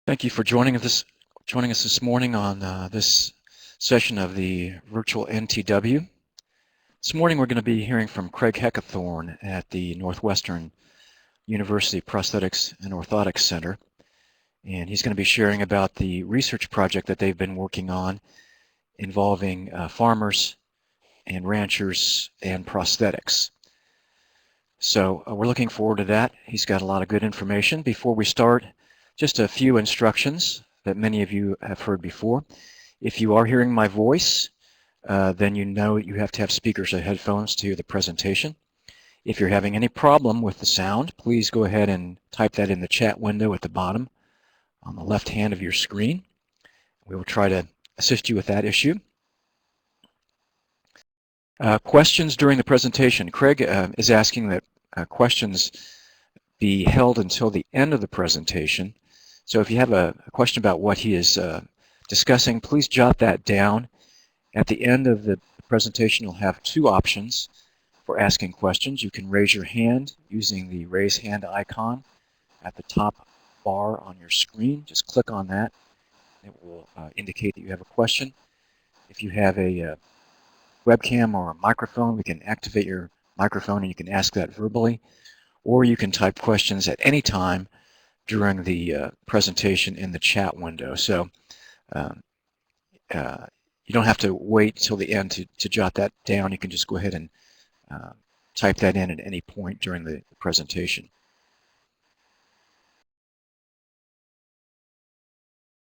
Thank you for joining us this morning on this session of the virtual NTW. This morning we're going to be hearing from Craig Heckathorn at the Northwestern University Prosthetics and Orthotics Center, and he's going to be sharing about the research project that they've been working on involving farmers and ranchers and prosthetics. So we're looking forward to that. He's got a lot of good information. Before we start, just a few instructions that many of you have heard before. If you are hearing my voice, then you know you have to have speakers or headphones to hear the presentation. If you're having any problem with the sound, please go ahead and type that in the chat window at the bottom on the left hand of your screen. We will try to assist you with that issue. Questions during the presentation. Craig is asking that questions be held until the end of the presentation. So if you have a question about what he is discussing, please jot that down. At the end of the presentation, you'll have two options for asking questions. You can raise your hand using the raise hand icon at the top bar on your screen. Just click on that. It will indicate that you have a question. If you have a webcam or a microphone, we can activate your microphone and you can ask that verbally, or you can type questions at any time during the presentation in the chat window. So you don't have to wait till the end to jot that down. You can just go ahead and type that in at any point during the presentation.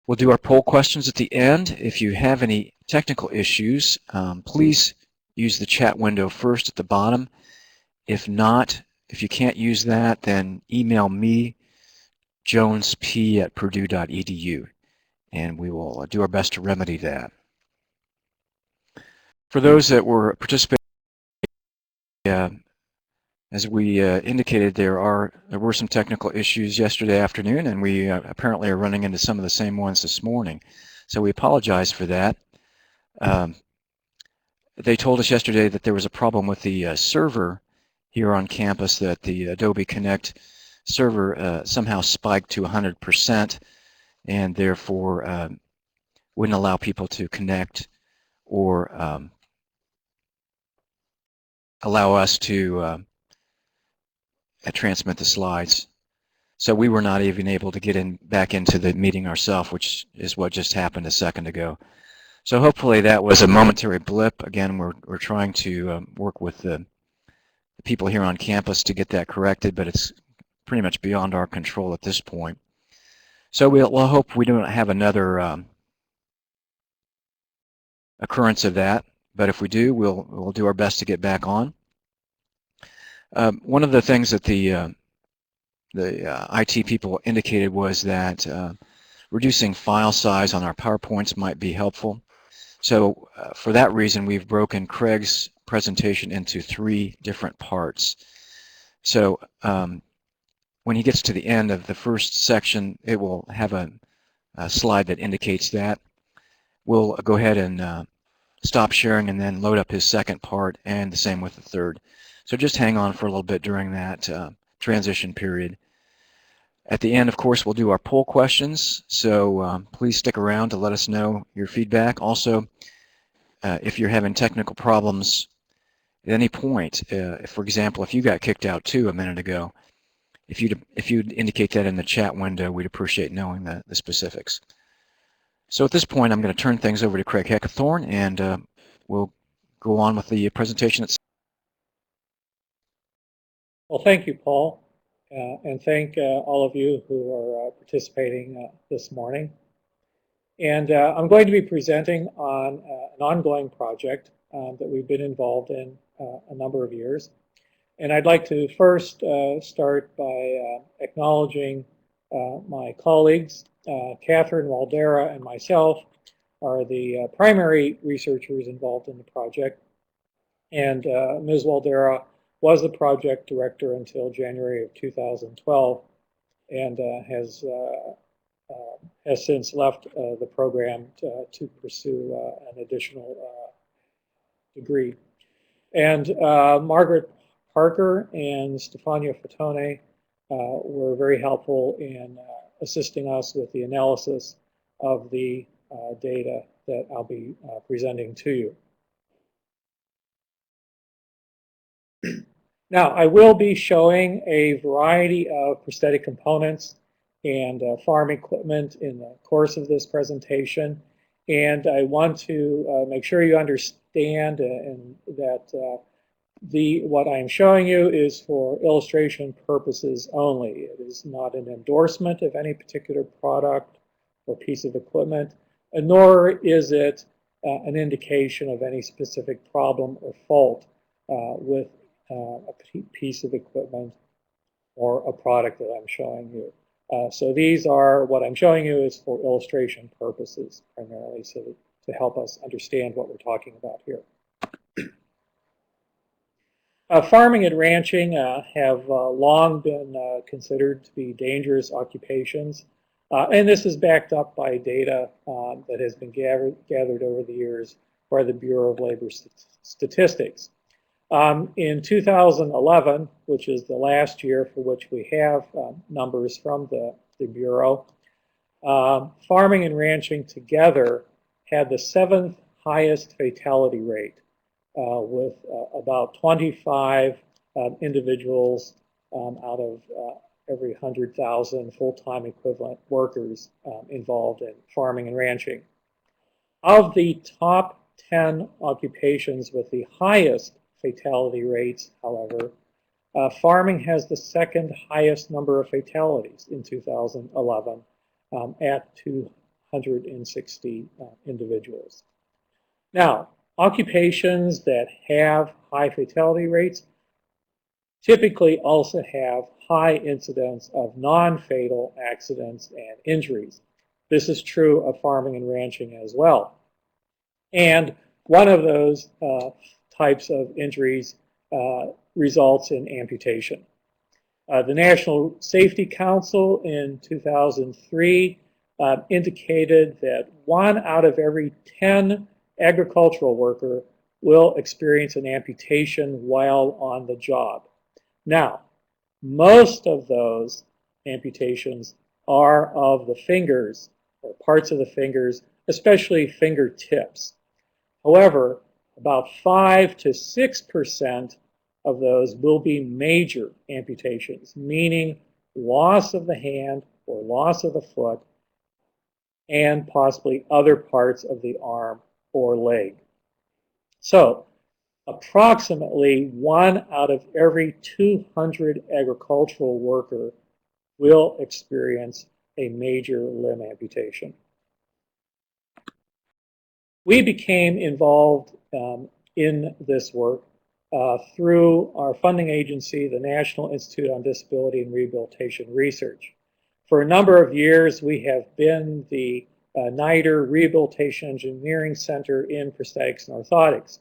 We'll do our poll questions at the end. If you have any technical issues, please use the chat window first at the bottom. If not, if you can't use that, then email me, jonesp@purdue.edu, and we will do our best to remedy that. For those that were participating, as we indicated, there were some technical issues yesterday afternoon, and we apparently are running into some of the same ones this morning. So we apologize for that. They told us yesterday that there was a problem with the server here on campus, that the Adobe Connect server somehow spiked to 100% and therefore wouldn't allow people to connect or allow us to transmit the slides. So we were not even able to get back into the meeting ourselves, which is what just happened a second ago. So hopefully that was a momentary blip. Again, we're trying to work with the people here on campus to get that corrected, but it's pretty much beyond our control at this point. So we'll hope we don't have another occurrence of that, but if we do, we'll do our best to get back on. One of the things that the IT people indicated was that reducing file size on our PowerPoints might be helpful. So for that reason, we've broken Craig's presentation into 3 different parts. So when he gets to the end of the first section, it will have a slide that indicates that. We'll go ahead and stop sharing and then load up his second part, and the same with the third. So just hang on for a little bit during that transition period. At the end, of course, we'll do our poll questions, so please stick around to let us know your feedback. Also, if you're having technical problems at any point, for example, if you got kicked out too a minute ago, if you'd indicate that in the chat window, we'd appreciate knowing the specifics. So at this point, I'm going to turn things over to Craig Heckathorn, and we'll go on with the presentation itself. Well, thank you, Paul, and thank all of you who are participating this morning. And I'm going to be presenting on an ongoing project that we've been involved in a number of years. And I'd like to first start by acknowledging my colleagues. Catherine Waldera and myself are the primary researchers involved in the project. And Ms. Waldera was the project director until January of 2012 and has since left the program to pursue an additional degree. And Margaret Parker and Stefania Fatone were very helpful in assisting us with the analysis of the data that I'll be presenting to you. Now, I will be showing a variety of prosthetic components and farm equipment in the course of this presentation. And I want to make sure you understand that what I'm showing you is for illustration purposes only. It is not an endorsement of any particular product or piece of equipment, nor is it an indication of any specific problem or fault with a piece of equipment or a product that I'm showing you. So what I'm showing you is for illustration purposes primarily, so to help us understand what we're talking about here. Farming and ranching have long been considered to be dangerous occupations, and this is backed up by data that has been gathered over the years by the Bureau of Labor Statistics. In 2011, which is the last year for which we have numbers from the Bureau, farming and ranching together had the 7th highest fatality rate, with about 25 individuals out of every 100,000 full-time equivalent workers involved in farming and ranching. Of the top 10 occupations with the highest fatality rates, however, farming has the 2nd highest number of fatalities in 2011 at 260 individuals. Now, occupations that have high fatality rates typically also have high incidence of non-fatal accidents and injuries. This is true of farming and ranching as well. And one of those types of injuries results in amputation. The National Safety Council in 2003 indicated that 1 out of every 10 agricultural worker will experience an amputation while on the job. Now, most of those amputations are of the fingers or parts of the fingers, especially fingertips. However, about 5 to 6% of those will be major amputations, meaning loss of the hand or loss of the foot and possibly other parts of the arm or leg. So, approximately 1 out of every 200 agricultural worker will experience a major limb amputation. We became involved in this work through our funding agency, the National Institute on Disability and Rehabilitation Research. For a number of years, we have been the NIDER Rehabilitation Engineering Center in Prosthetics and Orthotics.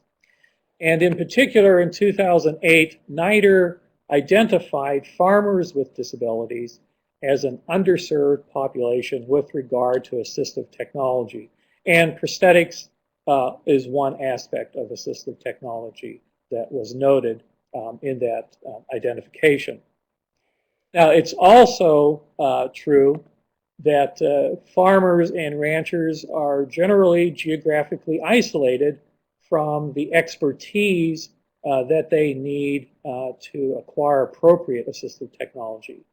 And in particular, in 2008, NIDER identified farmers with disabilities as an underserved population with regard to assistive technology. And prosthetics is one aspect of assistive technology that was noted in that identification. Now, it's also true that farmers and ranchers are generally geographically isolated from the expertise that they need to acquire appropriate assistive technology.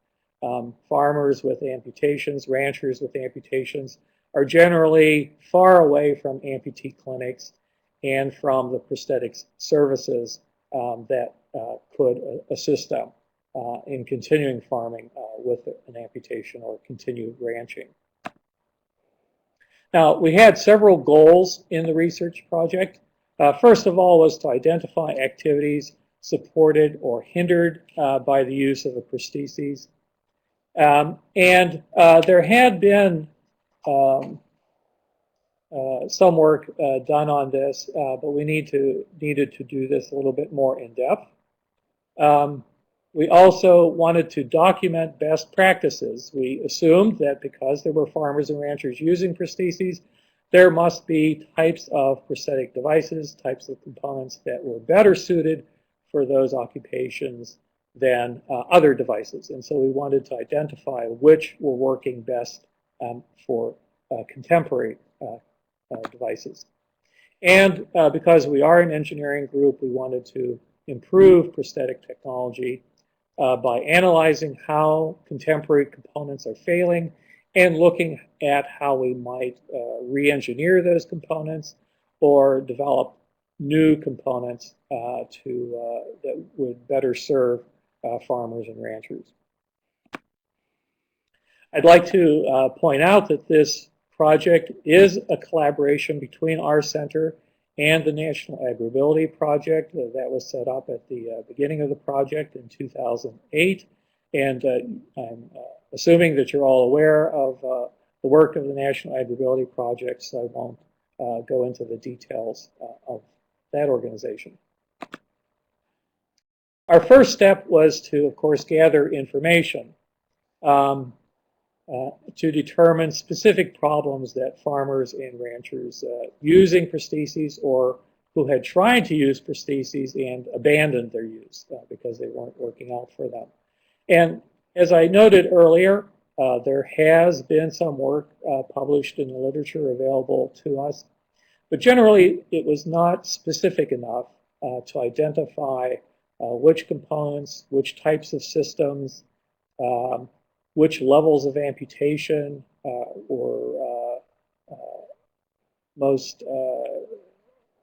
Farmers with amputations, ranchers with amputations are generally far away from amputee clinics and from the prosthetics services that could assist them in continuing farming with an amputation or continued ranching. Now, we had several goals in the research project. First of all was to identify activities supported or hindered by the use of a prosthesis. There had been some work done on this, but we needed to do this a little bit more in depth. We also wanted to document best practices. We assumed that because there were farmers and ranchers using prostheses, there must be types of prosthetic devices, types of components that were better suited for those occupations than other devices. And so we wanted to identify which were working best for contemporary devices. And because we are an engineering group, we wanted to improve prosthetic technology by analyzing how contemporary components are failing and looking at how we might re-engineer those components or develop new components that would better serve farmers and ranchers. I'd like to point out that this project is a collaboration between our center and the National AgrAbility Project that was set up at the beginning of the project in 2008. And I'm assuming that you're all aware of the work of the National AgrAbility Project, so I won't go into the details of that organization. Our first step was to, of course, gather information to determine specific problems that farmers and ranchers using prostheses or who had tried to use prostheses and abandoned their use because they weren't working out for them. And as I noted earlier, there has been some work published in the literature available to us, but generally it was not specific enough to identify which components, which types of systems, which levels of amputation were most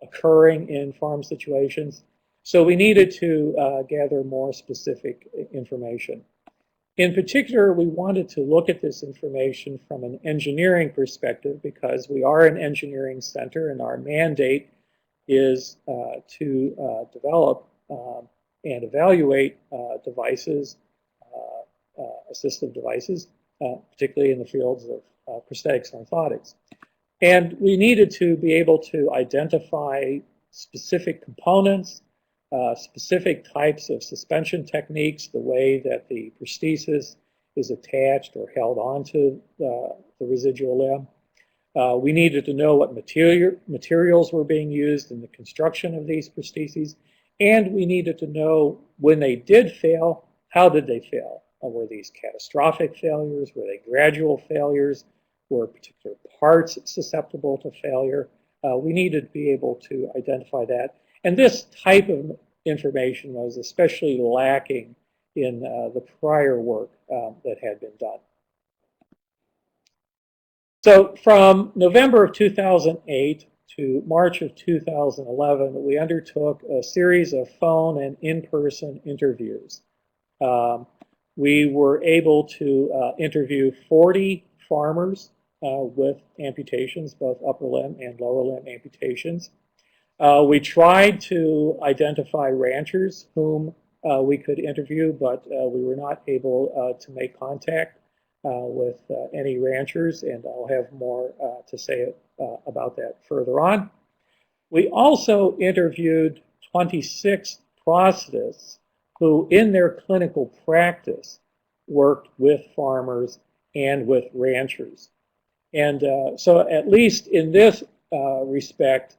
occurring in farm situations. So we needed to gather more specific information. In particular, we wanted to look at this information from an engineering perspective because we are an engineering center and our mandate is to develop and evaluate devices, assistive devices, particularly in the fields of prosthetics and orthotics. And we needed to be able to identify specific components, specific types of suspension techniques, the way that the prosthesis is attached or held onto the residual limb. We needed to know what materials were being used in the construction of these prostheses, and we needed to know when they did fail, how did they fail? Were these catastrophic failures? Were they gradual failures? Were particular parts susceptible to failure? We needed to be able to identify that. And this type of information was especially lacking in the prior work that had been done. So from November of 2008 to March of 2011, we undertook a series of phone and in-person interviews. We were able to interview 40 farmers with amputations, both upper limb and lower limb amputations. We tried to identify ranchers whom we could interview, but we were not able to make contact with any ranchers, and I'll have more to say about that further on. We also interviewed 26 prosthetists who in their clinical practice worked with farmers and with ranchers. And so at least in this respect,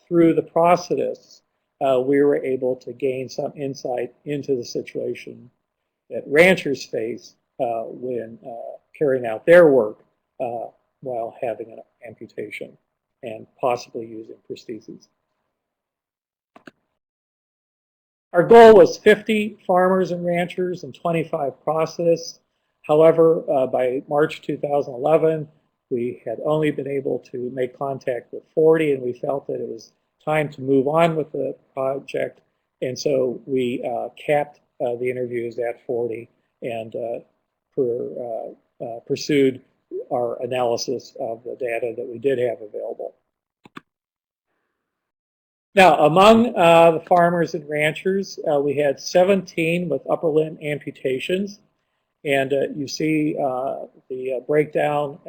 through the prosthetists, we were able to gain some insight into the situation that ranchers face when carrying out their work while having an amputation and possibly using prostheses. Our goal was 50 farmers and ranchers and 25 prosthetists. However, by March 2011, we had only been able to make contact with 40, and we felt that it was time to move on with the project. And so we capped the interviews at 40 and pursued our analysis of the data that we did have available. Now, among the farmers and ranchers, we had 17 with upper limb amputations. And you see the breakdown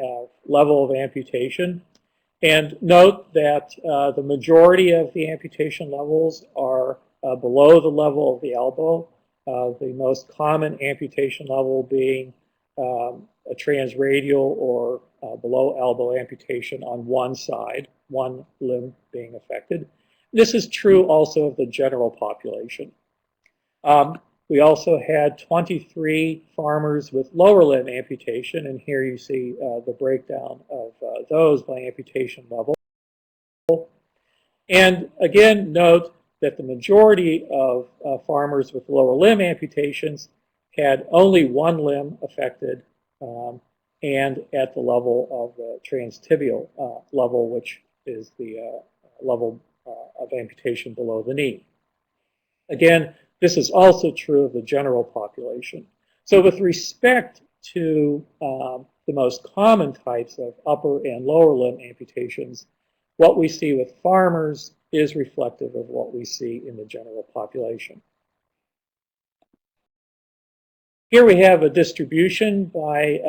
level of amputation. And note that the majority of the amputation levels are below the level of the elbow, the most common amputation level being a transradial or below elbow amputation on one side, one limb being affected. This is true also of the general population. We also had 23 farmers with lower limb amputation, and here you see the breakdown of those by amputation level. And again, note that the majority of farmers with lower limb amputations had only one limb affected, and at the level of the transtibial level, which is the level of amputation below the knee. Again, this is also true of the general population. So with respect to the most common types of upper and lower limb amputations, what we see with farmers is reflective of what we see in the general population. Here we have a distribution by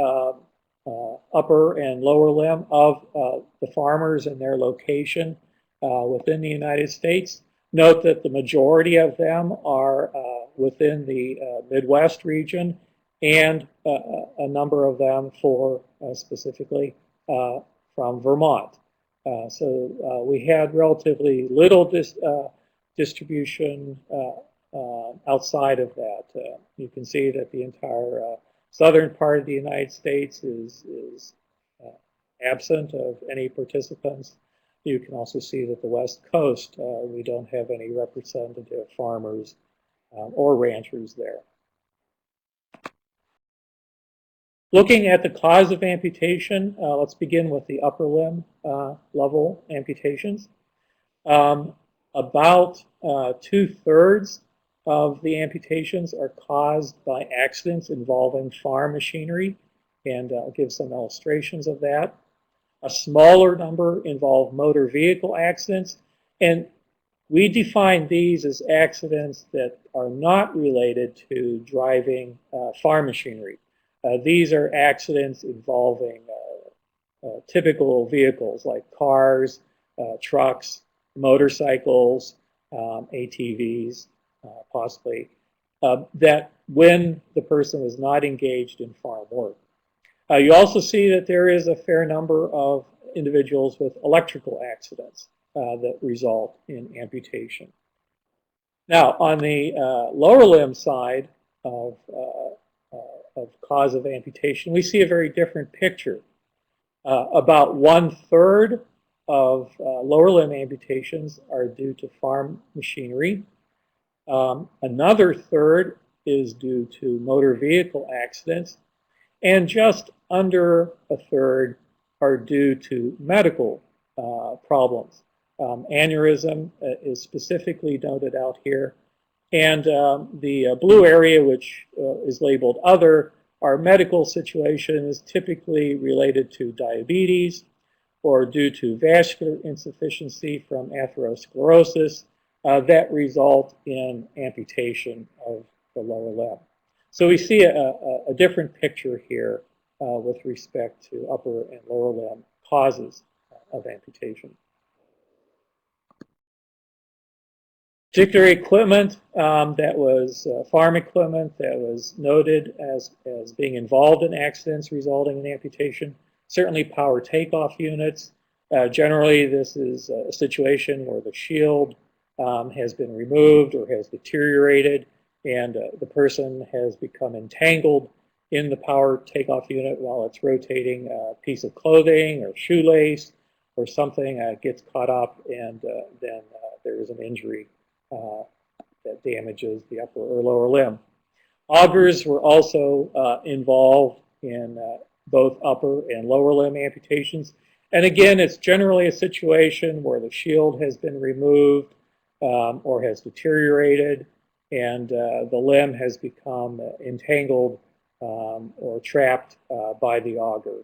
upper and lower limb of the farmers and their location within the United States. Note that the majority of them are within the Midwest region, and a number of them specifically from Vermont. So we had relatively little distribution outside of that. You can see that the entire southern part of the United States is absent of any participants. You can also see that the West Coast, we don't have any representative farmers or ranchers there. Looking at the cause of amputation, let's begin with the upper limb level amputations. About 2/3 of the amputations are caused by accidents involving farm machinery, and I'll give some illustrations of that. A smaller number involve motor vehicle accidents, and we define these as accidents that are not related to driving farm machinery. These are accidents involving typical vehicles like cars, trucks, motorcycles, ATVs, possibly, that when the person was not engaged in farm work. You also see that there is a fair number of individuals with electrical accidents that result in amputation. Now, on the lower limb side of cause of amputation, we see a very different picture. About 1/3 of lower limb amputations are due to farm machinery. Another third is due to motor vehicle accidents, and just under a third are due to medical problems. Aneurysm is specifically noted out here, and the blue area, which is labeled other, are medical situations typically related to diabetes or due to vascular insufficiency from atherosclerosis that result in amputation of the lower limb. So we see a different picture here with respect to upper and lower limb causes of amputation. Particular equipment that was farm equipment that was noted as being involved in accidents resulting in amputation, certainly power takeoff units. Generally, this is a situation where the shield has been removed or has deteriorated, and the person has become entangled in the power takeoff unit while it's rotating a piece of clothing or shoelace or something gets caught up, and then there is an injury that damages the upper or lower limb. Augers were also involved in both upper and lower limb amputations. And again, it's generally a situation where the shield has been removed or has deteriorated, and the limb has become entangled or trapped by the auger.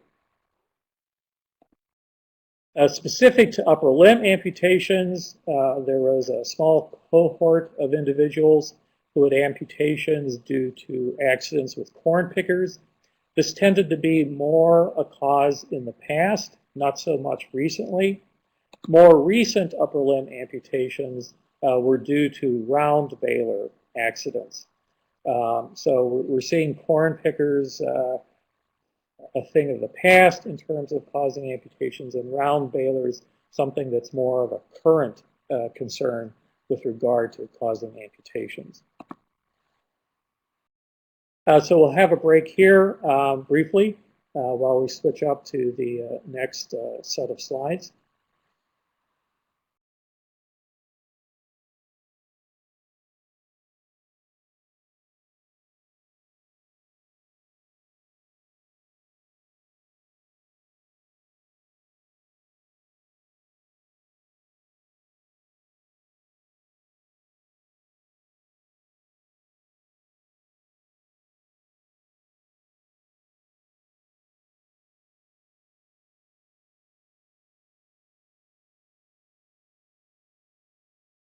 Specific to upper limb amputations, there was a small cohort of individuals who had amputations due to accidents with corn pickers. This tended to be more a cause in the past, not so much recently. More recent upper limb amputations were due to round baler accidents. So we're seeing corn pickers a thing of the past in terms of causing amputations, and round balers something that's more of a current concern with regard to causing amputations. So we'll have a break here briefly while we switch up to the next set of slides.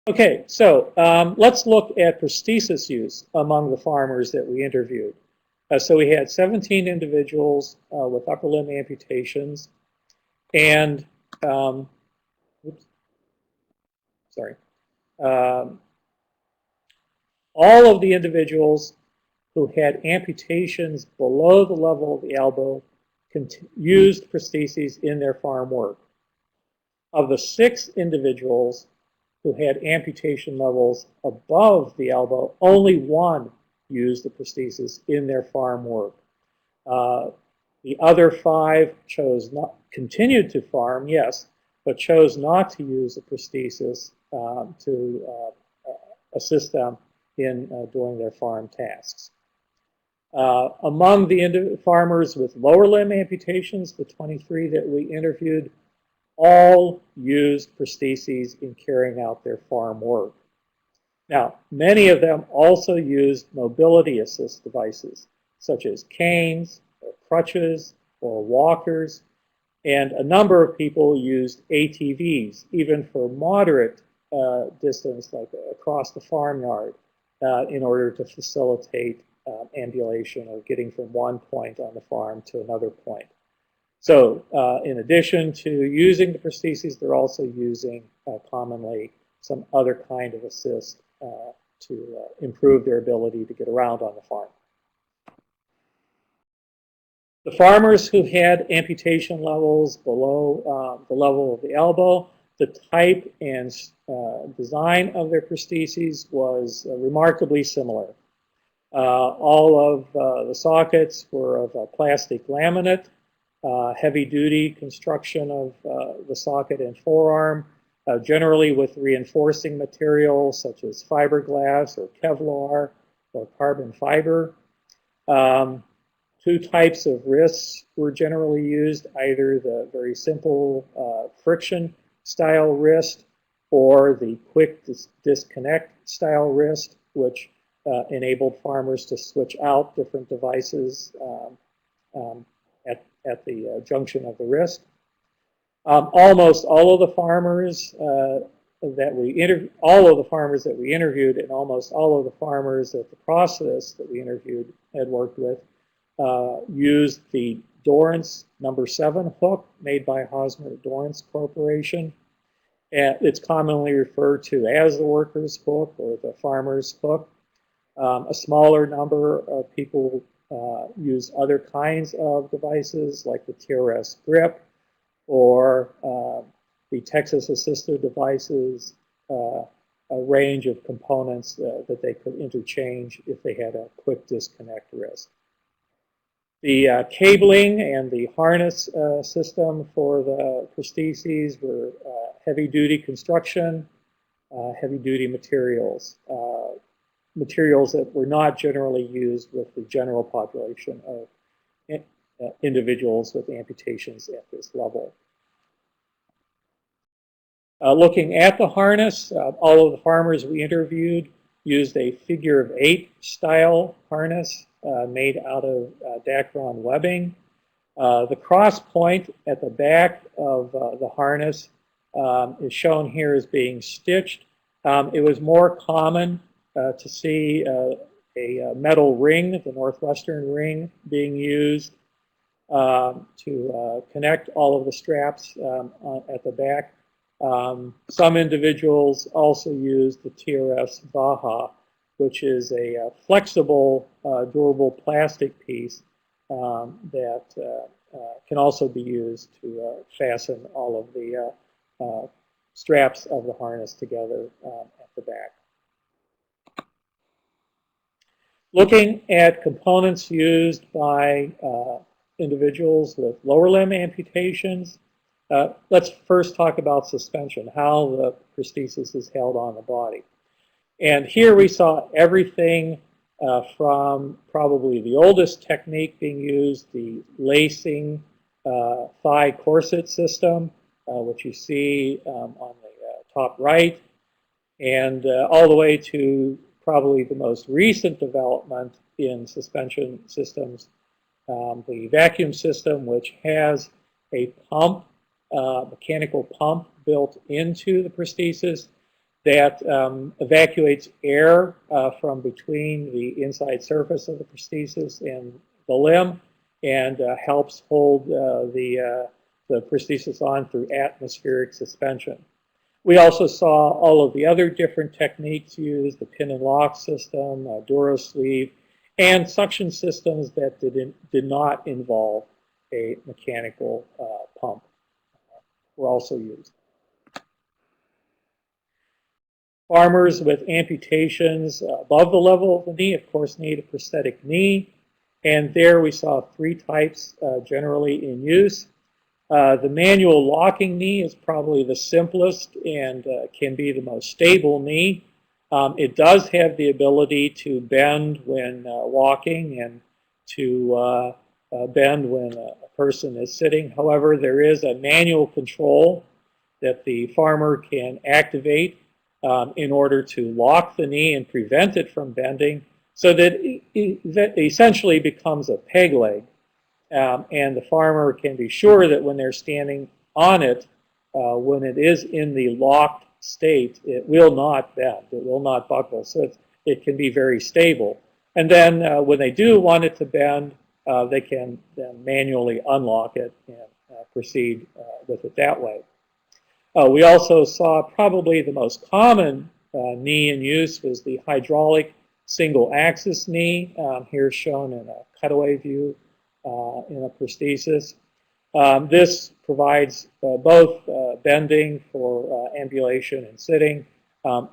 Okay, so let's look at prosthesis use among the farmers that we interviewed. So we had 17 individuals with upper limb amputations, and oops, sorry, um, all of the individuals who had amputations below the level of the elbow used prostheses in their farm work. Of the 6 individuals who had amputation levels above the elbow, only 1 used the prosthesis in their farm work. The other 5 continued to farm, yes, but chose not to use the prosthesis to assist them in doing their farm tasks. Among the farmers with lower limb amputations, the 23 that we interviewed, all used prostheses in carrying out their farm work. Now, many of them also used mobility assist devices, such as canes, or crutches, or walkers, and a number of people used ATVs, even for moderate distance, like across the farmyard, in order to facilitate ambulation or getting from one point on the farm to another point. So in addition to using the prostheses, they're also using commonly some other kind of assist to improve their ability to get around on the farm. The farmers who had amputation levels below the level of the elbow, the type and design of their prostheses was remarkably similar. All of the sockets were of plastic laminate, heavy-duty construction of the socket and forearm, generally with reinforcing materials such as fiberglass or Kevlar or carbon fiber. 2 types of wrists were generally used, either the very simple friction style wrist or the quick disconnect style wrist, which enabled farmers to switch out different devices at the junction of the wrist. Almost all of the farmers that we interviewed, and almost all of the farmers at the Prosthetics that we interviewed had worked with, used the Dorrance number 7 hook made by Hosmer Dorrance Corporation. And it's commonly referred to as the worker's hook or the farmer's hook. A smaller number of people use other kinds of devices like the TRS grip or the Texas assistive devices, a range of components that they could interchange if they had a quick disconnect wrist. The cabling and the harness system for the prostheses were heavy-duty construction, heavy-duty materials, materials that were not generally used with the general population of individuals with amputations at this level. Looking at the harness, all of the farmers we interviewed used a figure-of-8 style harness made out of Dacron webbing. The cross point at the back of the harness is shown here as being stitched. It was more common to see a metal ring, the Northwestern ring, being used to connect all of the straps at the back. Some individuals also used the TRS Vaha, which is a flexible, durable plastic piece that can also be used to fasten all of the straps of the harness together at the back. Looking at components used by individuals with lower limb amputations, let's first talk about suspension, how the prosthesis is held on the body. And here we saw everything from probably the oldest technique being used, the lacing thigh corset system, which you see on the top right, and all the way to probably the most recent development in suspension systems, the vacuum system, which has a pump, mechanical pump built into the prosthesis that evacuates air from between the inside surface of the prosthesis and the limb and helps hold the prosthesis on through atmospheric suspension. We also saw all of the other different techniques used, the pin and lock system, Duro sleeve, and suction systems that did not involve a mechanical pump were also used. Farmers with amputations above the level of the knee, of course, need a prosthetic knee. And there we saw three types generally in use. The manual locking knee is probably the simplest and can be the most stable knee. It does have the ability to bend when walking and to bend when a person is sitting. However, there is a manual control that the farmer can activate in order to lock the knee and prevent it from bending so that it essentially becomes a peg leg. And the farmer can be sure that when they're standing on it, when it is in the locked state, it will not bend, it will not buckle, so it can be very stable. And then when they do want it to bend, they can then manually unlock it and proceed with it that way. We also saw probably the most common knee in use was the hydraulic single-axis knee, here shown in a cutaway view in a prosthesis. This provides both bending for ambulation and sitting,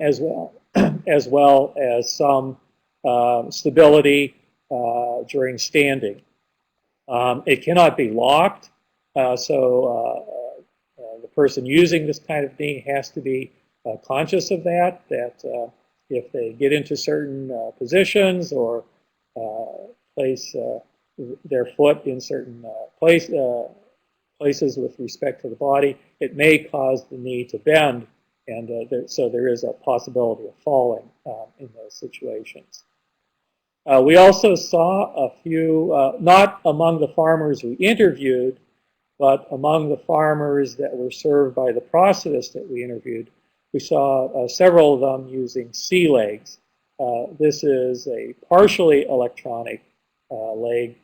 as well as some stability during standing. It cannot be locked, so the person using this kind of knee has to be conscious of that if they get into certain positions or place their foot in certain places with respect to the body, it may cause the knee to bend, and so there is a possibility of falling in those situations. We also saw a few, not among the farmers we interviewed, but among the farmers that were served by the prosthetists that we interviewed, we saw several of them using C-legs. This is a partially electronic leg.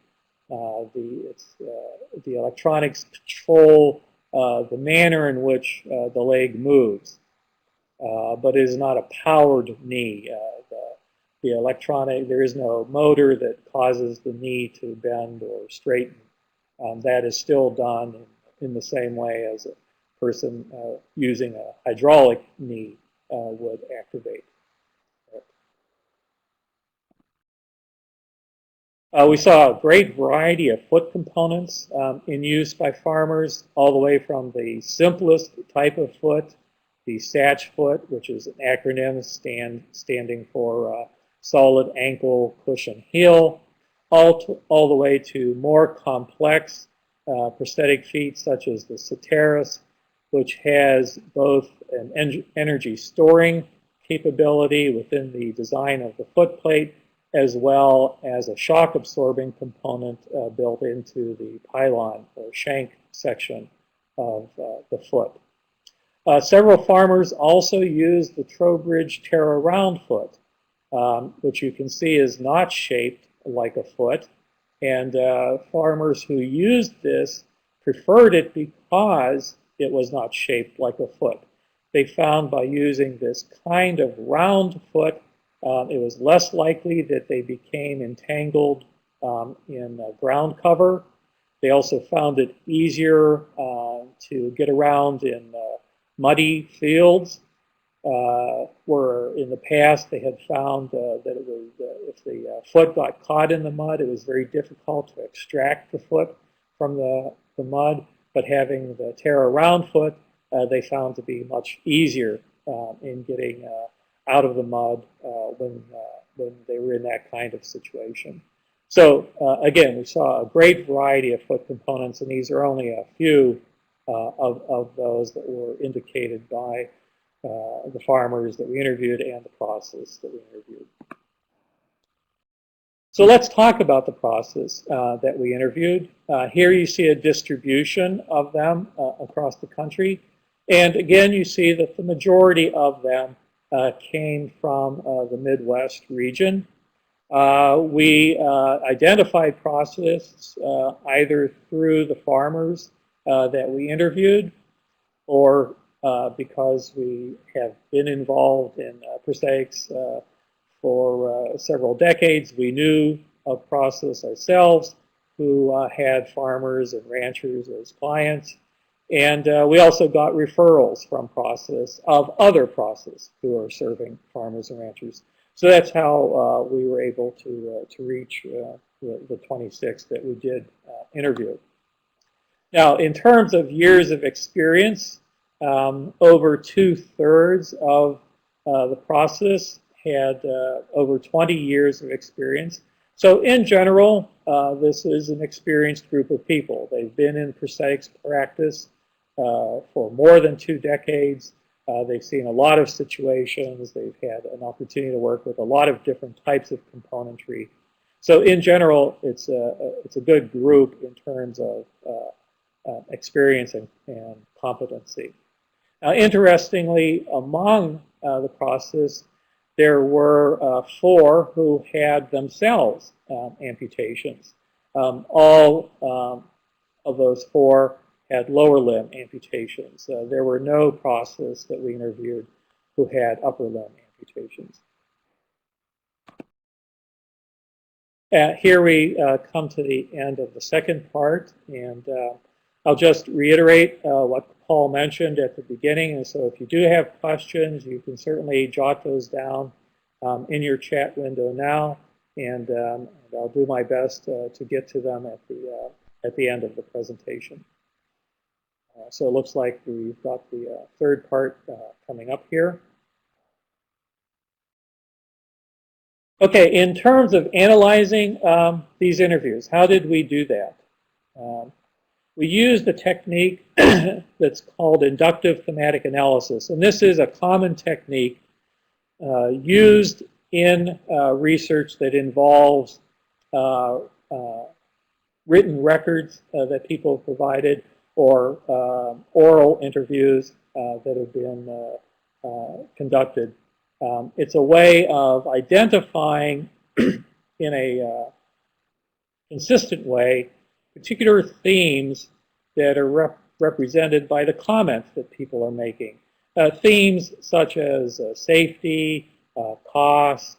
The electronics control the manner in which the leg moves, but it is not a powered knee. The electronic, there is no motor that causes the knee to bend or straighten. That is still done in the same way as a person using a hydraulic knee would activate. We saw a great variety of foot components in use by farmers, all the way from the simplest type of foot, the SACH foot, which is an acronym standing for solid ankle cushion heel, all the way to more complex prosthetic feet such as the Soteris, which has both an energy storing capability within the design of the foot plate, as well as a shock absorbing component built into the pylon or shank section of the foot. Several farmers also use the Trowbridge Terra round foot, which you can see is not shaped like a foot. And farmers who used this preferred it because it was not shaped like a foot. They found by using this kind of round foot, it was less likely that they became entangled in ground cover. They also found it easier to get around in muddy fields. where in the past they had found that it was, if the foot got caught in the mud, it was very difficult to extract the foot from the mud. But having the tear around foot, they found to be much easier in getting out of the mud when they were in that kind of situation. So again, we saw a great variety of foot components, and these are only a few of those that were indicated by the farmers that we interviewed and the process that we interviewed. So let's talk about the process that we interviewed. Here you see a distribution of them across the country. And again, you see that the majority of them came from the Midwest region. We identified process either through the farmers that we interviewed, or because we have been involved in prosthetics for several decades. We knew of process ourselves, who had farmers and ranchers as clients. And we also got referrals from process of other process who are serving farmers and ranchers. So that's how we were able to reach the 26 that we did interview. Now, in terms of years of experience, over 2/3 of the process had over 20 years of experience. So in general, this is an experienced group of people. They've been in prosthetics practice for more than 2 decades. They've seen a lot of situations. They've had an opportunity to work with a lot of different types of componentry. So in general, it's a good group in terms of experience and competency. Now, interestingly, among the process, there were 4 who had themselves amputations. All of those 4 had lower limb amputations. There were no process that we interviewed who had upper limb amputations. Here we come to the end of the second part, and I'll just reiterate what Paul mentioned at the beginning. And so if you do have questions, you can certainly jot those down in your chat window now, and I'll do my best to get to them at the end of the presentation. So it looks like we've got the third part coming up here. Okay, in terms of analyzing these interviews, how did we do that? We used a technique that's called inductive thematic analysis. And this is a common technique used in research that involves written records that people have provided, or oral interviews that have been conducted. It's a way of identifying in a consistent way particular themes that are represented by the comments that people are making. Themes such as safety, cost,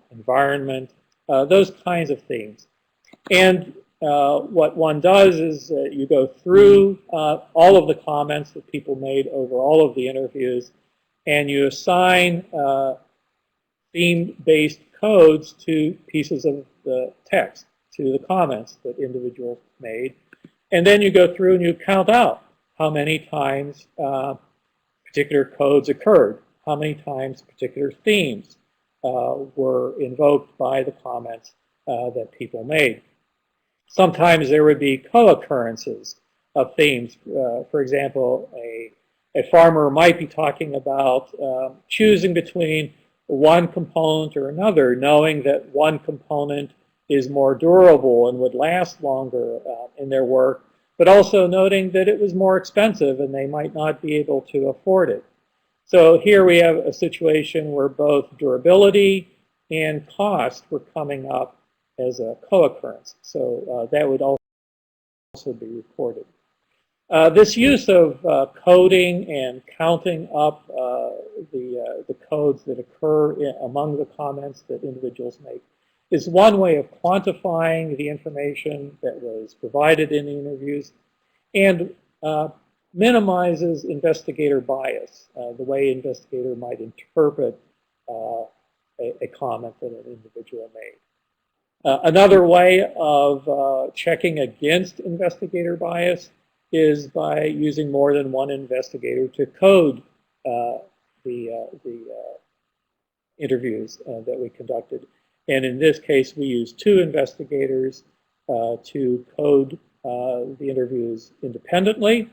environment, those kinds of themes. And what one does is you go through all of the comments that people made over all of the interviews, and you assign theme-based codes to pieces of the text, to the comments that individuals made. And then you go through and you count out how many times particular codes occurred, how many times particular themes were invoked by the comments that people made. Sometimes there would be co-occurrences of themes. For example, a farmer might be talking about choosing between one component or another, knowing that one component is more durable and would last longer in their work, but also noting that it was more expensive and they might not be able to afford it. So here we have a situation where both durability and cost were coming up as a co-occurrence. So that would also be reported. This use of coding and counting up the codes that occur among the comments that individuals make is one way of quantifying the information that was provided in the interviews. And minimizes investigator bias, the way investigator might interpret a comment that an individual made. Another way of checking against investigator bias is by using more than one investigator to code the interviews that we conducted. And in this case, we used 2 investigators to code the interviews independently.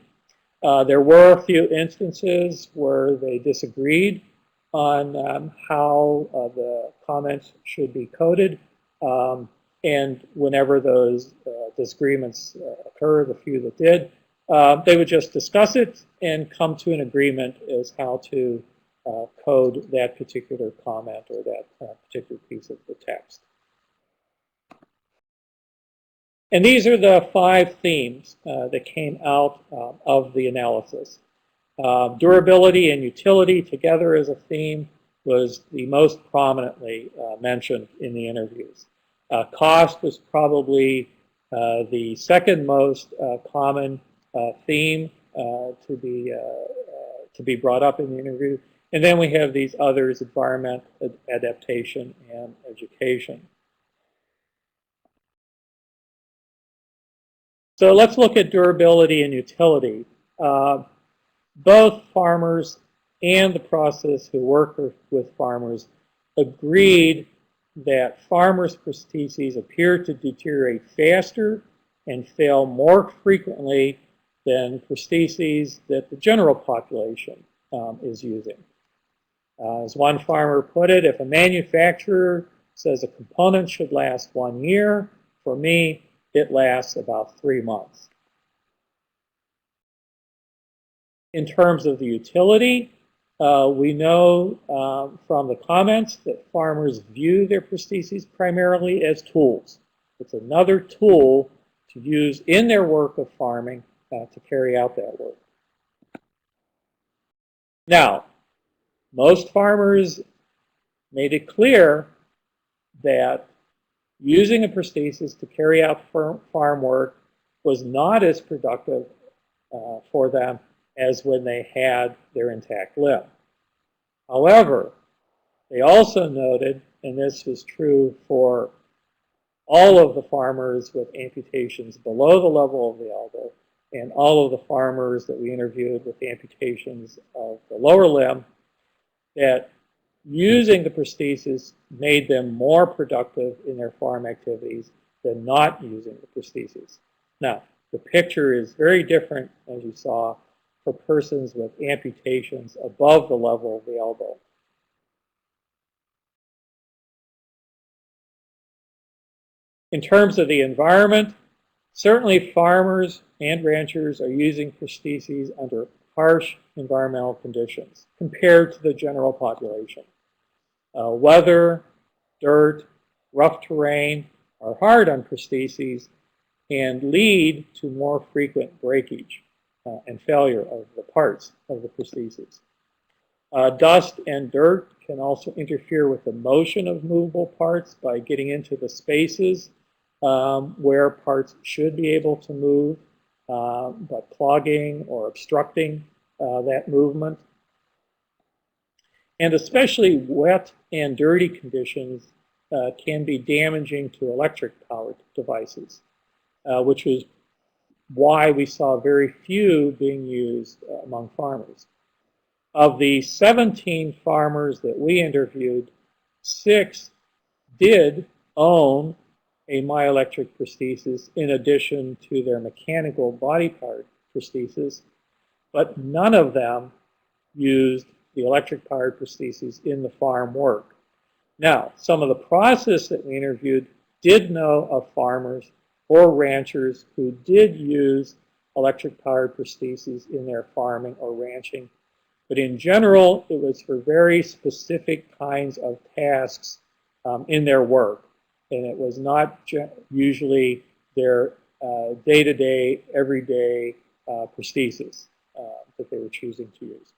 There were a few instances where they disagreed on how the comments should be coded. And whenever those disagreements occurred, the few that did, they would just discuss it and come to an agreement as how to code that particular comment or that particular piece of the text. And these are the 5 themes that came out of the analysis. Durability and utility together as a theme was the most prominently mentioned in the interviews. Cost was probably the second most common theme to be brought up in the interview. And then we have these others: environment, adaptation, and education. So let's look at durability and utility. Both farmers and the process who work with farmers agreed that farmers' prostheses appear to deteriorate faster and fail more frequently than prostheses that the general population is using. As one farmer put it, if a manufacturer says a component should last 1 year, for me, it lasts about 3 months. In terms of the utility, we know from the comments that farmers view their prostheses primarily as tools. It's another tool to use in their work of farming to carry out that work. Now, most farmers made it clear that using a prosthesis to carry out farm work was not as productive for them as when they had their intact limb. However, they also noted, and this was true for all of the farmers with amputations below the level of the elbow and all of the farmers that we interviewed with amputations of the lower limb, that using the prosthesis made them more productive in their farm activities than not using the prosthesis. Now, the picture is very different, as you saw, for persons with amputations above the level of the elbow. In terms of the environment, certainly farmers and ranchers are using prostheses under harsh environmental conditions compared to the general population. Weather, dirt, rough terrain are hard on prostheses and lead to more frequent breakage and failure of the parts of the prosthesis. Dust and dirt can also interfere with the motion of movable parts by getting into the spaces where parts should be able to move, but clogging or obstructing that movement. And especially wet and dirty conditions can be damaging to electric-powered devices, which is why we saw very few being used among farmers. Of the 17 farmers that we interviewed, 6 did own a myoelectric prosthesis in addition to their mechanical body part prosthesis, but none of them used the electric-powered prosthesis in the farm work. Now, some of the process that we interviewed did know of farmers or ranchers who did use electric-powered prostheses in their farming or ranching, but in general, it was for very specific kinds of tasks in their work, and it was not usually their day-to-day, everyday prosthesis that they were choosing to use.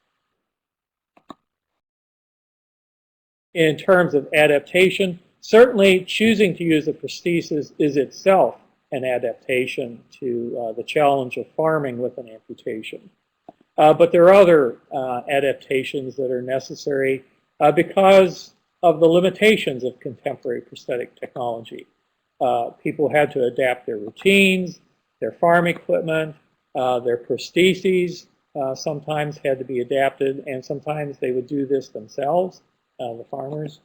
In terms of adaptation, certainly choosing to use a prosthesis is itself an adaptation to the challenge of farming with an amputation. But there are other adaptations that are necessary because of the limitations of contemporary prosthetic technology. People had to adapt their routines, their farm equipment, their prostheses sometimes had to be adapted, and sometimes they would do this themselves, the farmers.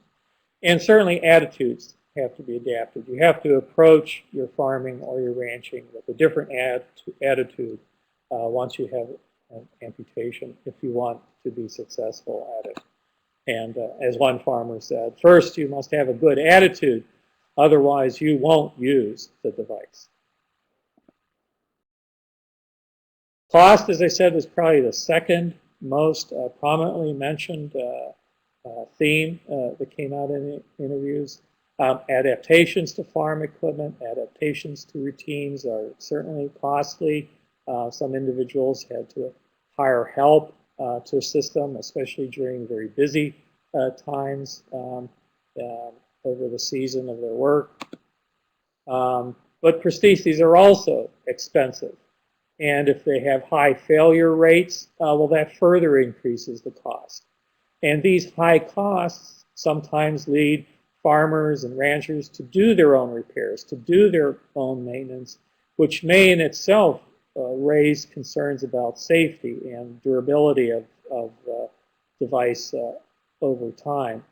And certainly attitudes have to be adapted. You have to approach your farming or your ranching with a different attitude once you have an amputation if you want to be successful at it. And as one farmer said, first you must have a good attitude, otherwise you won't use the device. Cost, as I said, was probably the second most prominently mentioned theme that came out in the interviews. Adaptations to farm equipment, adaptations to routines are certainly costly. Some individuals had to hire help to assist them, especially during very busy times over the season of their work. But prostheses are also expensive. And if they have high failure rates, well, that further increases the cost. And these high costs sometimes lead farmers and ranchers to do their own repairs, to do their own maintenance, which may in itself raise concerns about safety and durability of the device over time.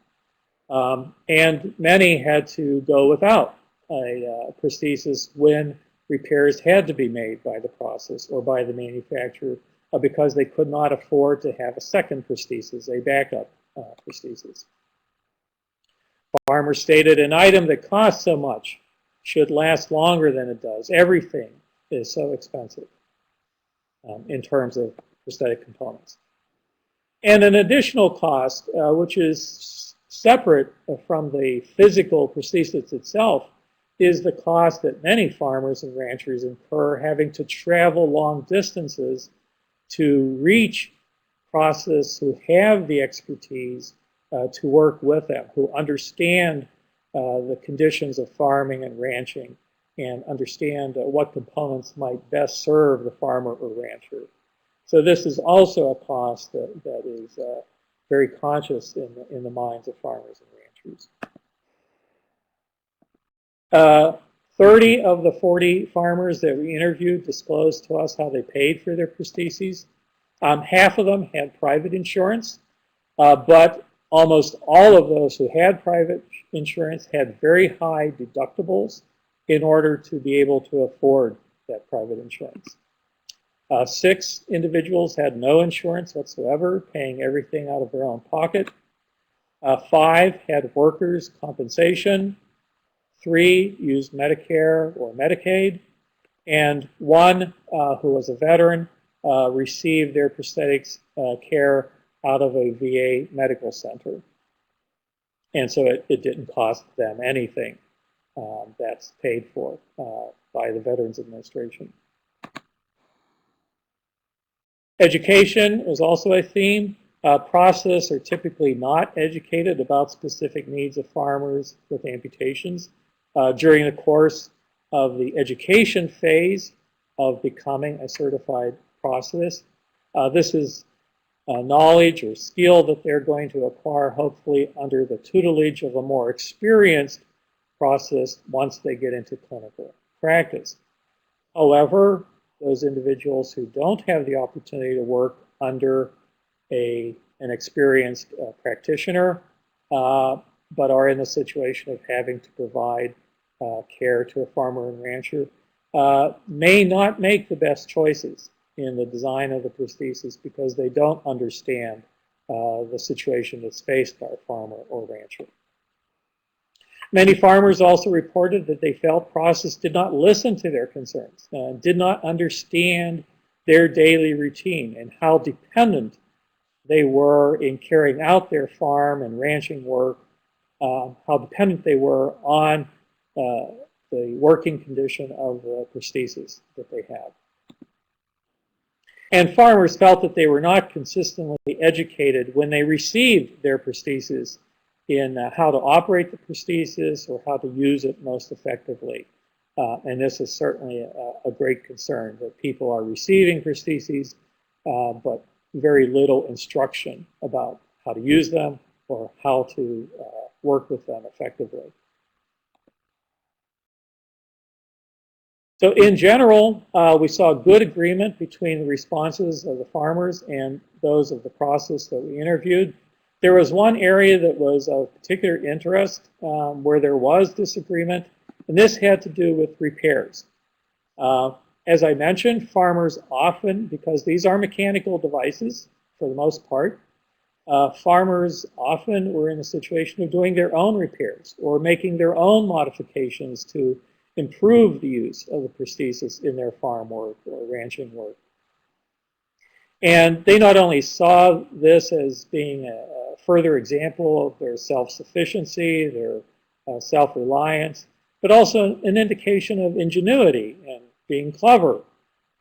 And many had to go without a prosthesis when repairs had to be made by the process or by the manufacturer because they could not afford to have a second prosthesis, a backup prosthesis. Farmers stated an item that costs so much should last longer than it does. Everything is so expensive in terms of prosthetic components. And an additional cost, which is separate from the physical prosthesis itself, is the cost that many farmers and ranchers incur having to travel long distances to reach processors who have the expertise to work with them, who understand the conditions of farming and ranching and understand what components might best serve the farmer or rancher. So this is also a cost that is very conscious in the minds of farmers and ranchers. 30 of the 40 farmers that we interviewed disclosed to us how they paid for their prostheses. Half of them had private insurance, but almost all of those who had private insurance had very high deductibles in order to be able to afford that private insurance. 6 individuals had no insurance whatsoever, paying everything out of their own pocket. 5 had workers' compensation. 3 used Medicare or Medicaid, and 1 who was a veteran received their prosthetics care out of a VA medical center. And so it didn't cost them anything. That's paid for by the Veterans Administration. Education was also a theme. Processors are typically not educated about specific needs of farmers with amputations. During the course of the education phase of becoming a certified prosthetist, this is knowledge or skill that they're going to acquire hopefully under the tutelage of a more experienced prosthetist once they get into clinical practice. However, those individuals who don't have the opportunity to work under an experienced practitioner but are in the situation of having to provide care to a farmer and rancher may not make the best choices in the design of the prosthesis because they don't understand the situation that's faced by a farmer or rancher. Many farmers also reported that they felt process did not listen to their concerns, did not understand their daily routine and how dependent they were in carrying out their farm and ranching work, how dependent they were on the working condition of the prosthesis that they had. And farmers felt that they were not consistently educated when they received their prosthesis in how to operate the prosthesis or how to use it most effectively. And this is certainly a great concern, that people are receiving prostheses but very little instruction about how to use them or how to work with them effectively. So in general, we saw good agreement between the responses of the farmers and those of the process that we interviewed. There was one area that was of particular interest where there was disagreement, and this had to do with repairs. As I mentioned, farmers often, because these are mechanical devices for the most part, farmers often were in a situation of doing their own repairs or making their own modifications to improve the use of the prosthesis in their farm work or ranching work. And they not only saw this as being a further example of their self-sufficiency, their self-reliance, but also an indication of ingenuity and being clever.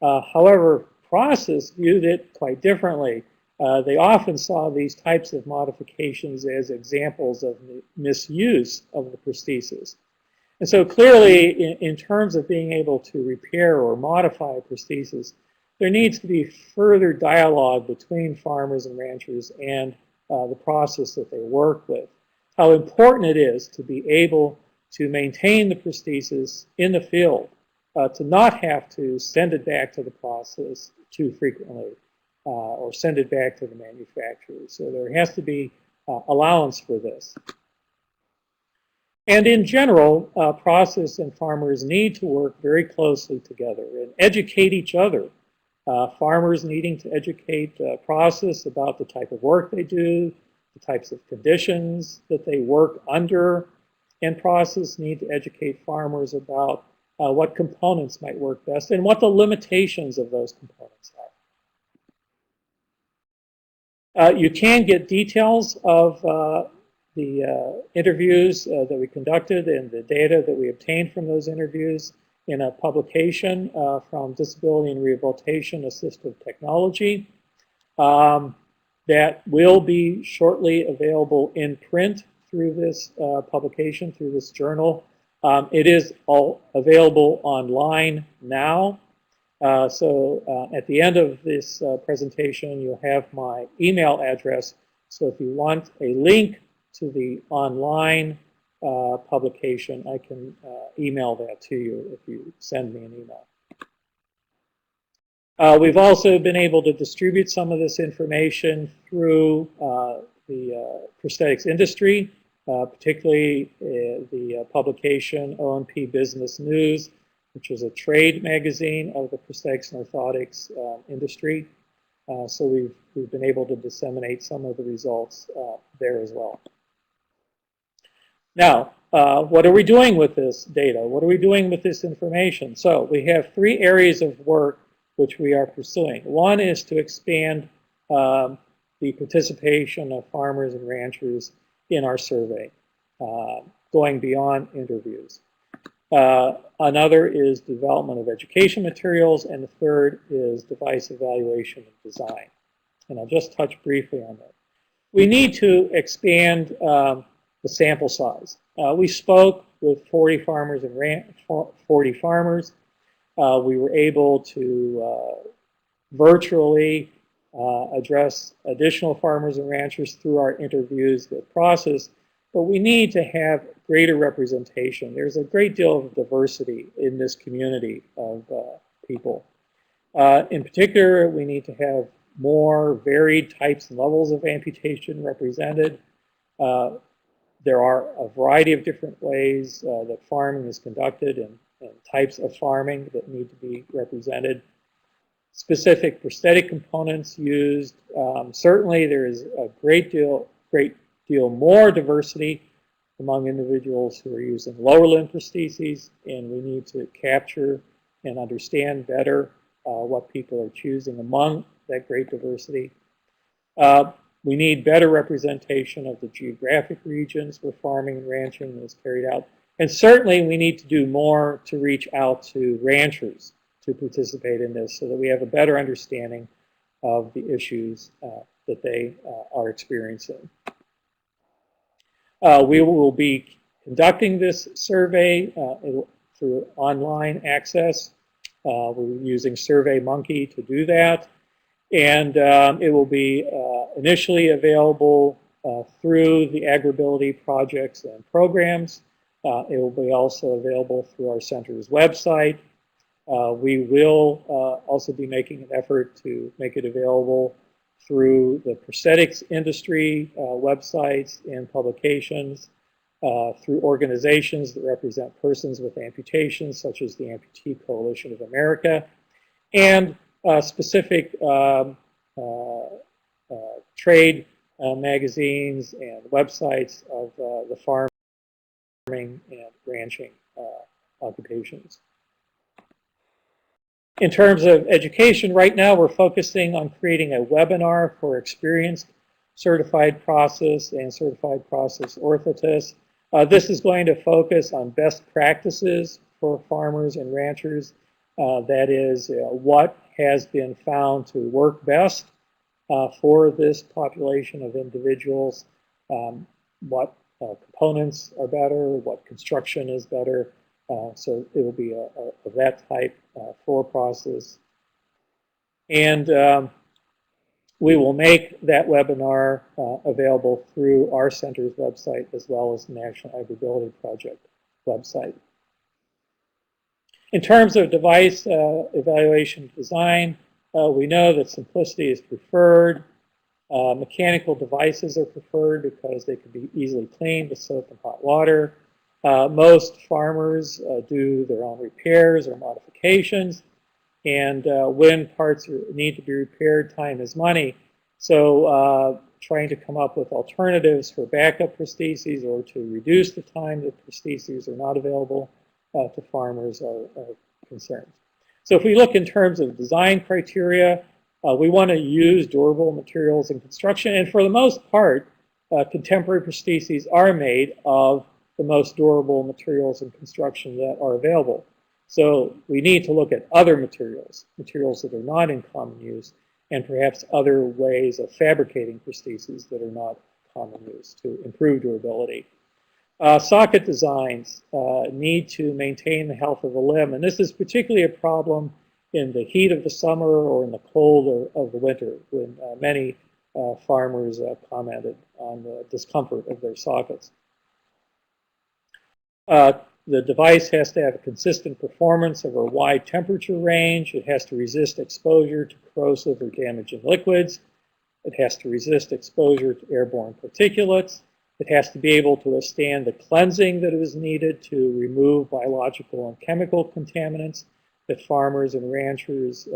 However, process viewed it quite differently. They often saw these types of modifications as examples of misuse of the prosthesis. And so clearly, in terms of being able to repair or modify a prosthesis, there needs to be further dialogue between farmers and ranchers and the process that they work with. How important it is to be able to maintain the prosthesis in the field, to not have to send it back to the process too frequently or send it back to the manufacturer. So there has to be allowance for this. And in general, process and farmers need to work very closely together and educate each other. Farmers needing to educate process about the type of work they do, the types of conditions that they work under, and process need to educate farmers about what components might work best and what the limitations of those components are. You can get details of the interviews that we conducted and the data that we obtained from those interviews in a publication from Disability and Rehabilitation Assistive Technology that will be shortly available in print through this publication, through this journal. It is all available online now. So at the end of this presentation, you'll have my email address. So if you want a link to the online publication, I can email that to you if you send me an email. We've also been able to distribute some of this information through the prosthetics industry, particularly the publication O&P Business News, which is a trade magazine of the prosthetics and orthotics industry. So we've been able to disseminate some of the results there as well. Now, what are we doing with this data? What are we doing with this information? So we have 3 areas of work which we are pursuing. One is to expand the participation of farmers and ranchers in our survey, going beyond interviews. Another is development of education materials, and the third is device evaluation and design. And I'll just touch briefly on that. We need to expand the sample size. We spoke with 40 farmers and 40 farmers. We were able to virtually address additional farmers and ranchers through our interviews with process, but we need to have greater representation. There's a great deal of diversity in this community of people. In particular, we need to have more varied types and levels of amputation represented. There are a variety of different ways that farming is conducted and types of farming that need to be represented. Specific prosthetic components used. Certainly there is a great deal more diversity among individuals who are using lower limb prostheses, and we need to capture and understand better what people are choosing among that great diversity. We need better representation of the geographic regions where farming and ranching is carried out. And certainly we need to do more to reach out to ranchers to participate in this so that we have a better understanding of the issues that they are experiencing. We will be conducting this survey through online access. We're using SurveyMonkey to do that. And it will be initially available through the AgrAbility projects and programs. It will be also available through our center's website. We will also be making an effort to make it available through the prosthetics industry websites and publications, through organizations that represent persons with amputations, such as the Amputee Coalition of America, and specific trade magazines and websites of the farming and ranching occupations. In terms of education, right now we're focusing on creating a webinar for experienced certified process and certified process orthotists. This is going to focus on best practices for farmers and ranchers. That is, what has been found to work best for this population of individuals, what components are better, what construction is better. So it will be of that type for process. And we will make that webinar available through our center's website as well as the National AgrAbility Project website. In terms of device evaluation design, we know that simplicity is preferred. Mechanical devices are preferred because they can be easily cleaned with soap and hot water. Most farmers do their own repairs or modifications, and when parts need to be repaired, time is money. So trying to come up with alternatives for backup prostheses or to reduce the time that prostheses are not available to farmers are concerns. So if we look in terms of design criteria, we want to use durable materials in construction, and for the most part, contemporary prostheses are made of the most durable materials in construction that are available. So we need to look at other materials, materials that are not in common use, and perhaps other ways of fabricating prostheses that are not common use to improve durability. Socket designs need to maintain the health of the limb, and this is particularly a problem in the heat of the summer or in the cold of the winter, when many farmers commented on the discomfort of their sockets. The device has to have a consistent performance over a wide temperature range. It has to resist exposure to corrosive or damaging liquids. It has to resist exposure to airborne particulates. It has to be able to withstand the cleansing that is needed to remove biological and chemical contaminants that farmers and ranchers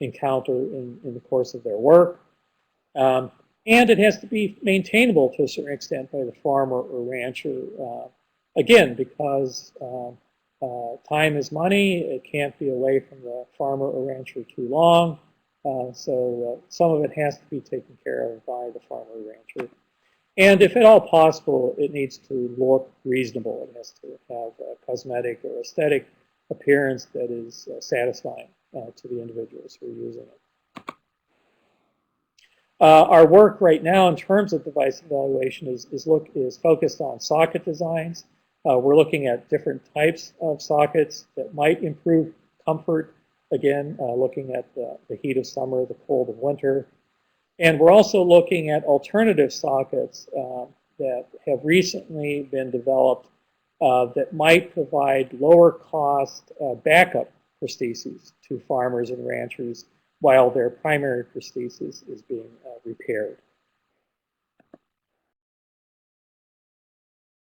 encounter in the course of their work. And it has to be maintainable to a certain extent by the farmer or rancher. Again, because time is money, it can't be away from the farmer or rancher too long. So some of it has to be taken care of by the farmer or rancher. And if at all possible, it needs to look reasonable. It has to have a cosmetic or aesthetic appearance that is satisfying to the individuals who are using it. Our work right now in terms of device evaluation is focused on socket designs. We're looking at different types of sockets that might improve comfort. Again, looking at the heat of summer, the cold of winter. And we're also looking at alternative sockets that have recently been developed that might provide lower cost backup prostheses to farmers and ranchers while their primary prosthesis is being repaired.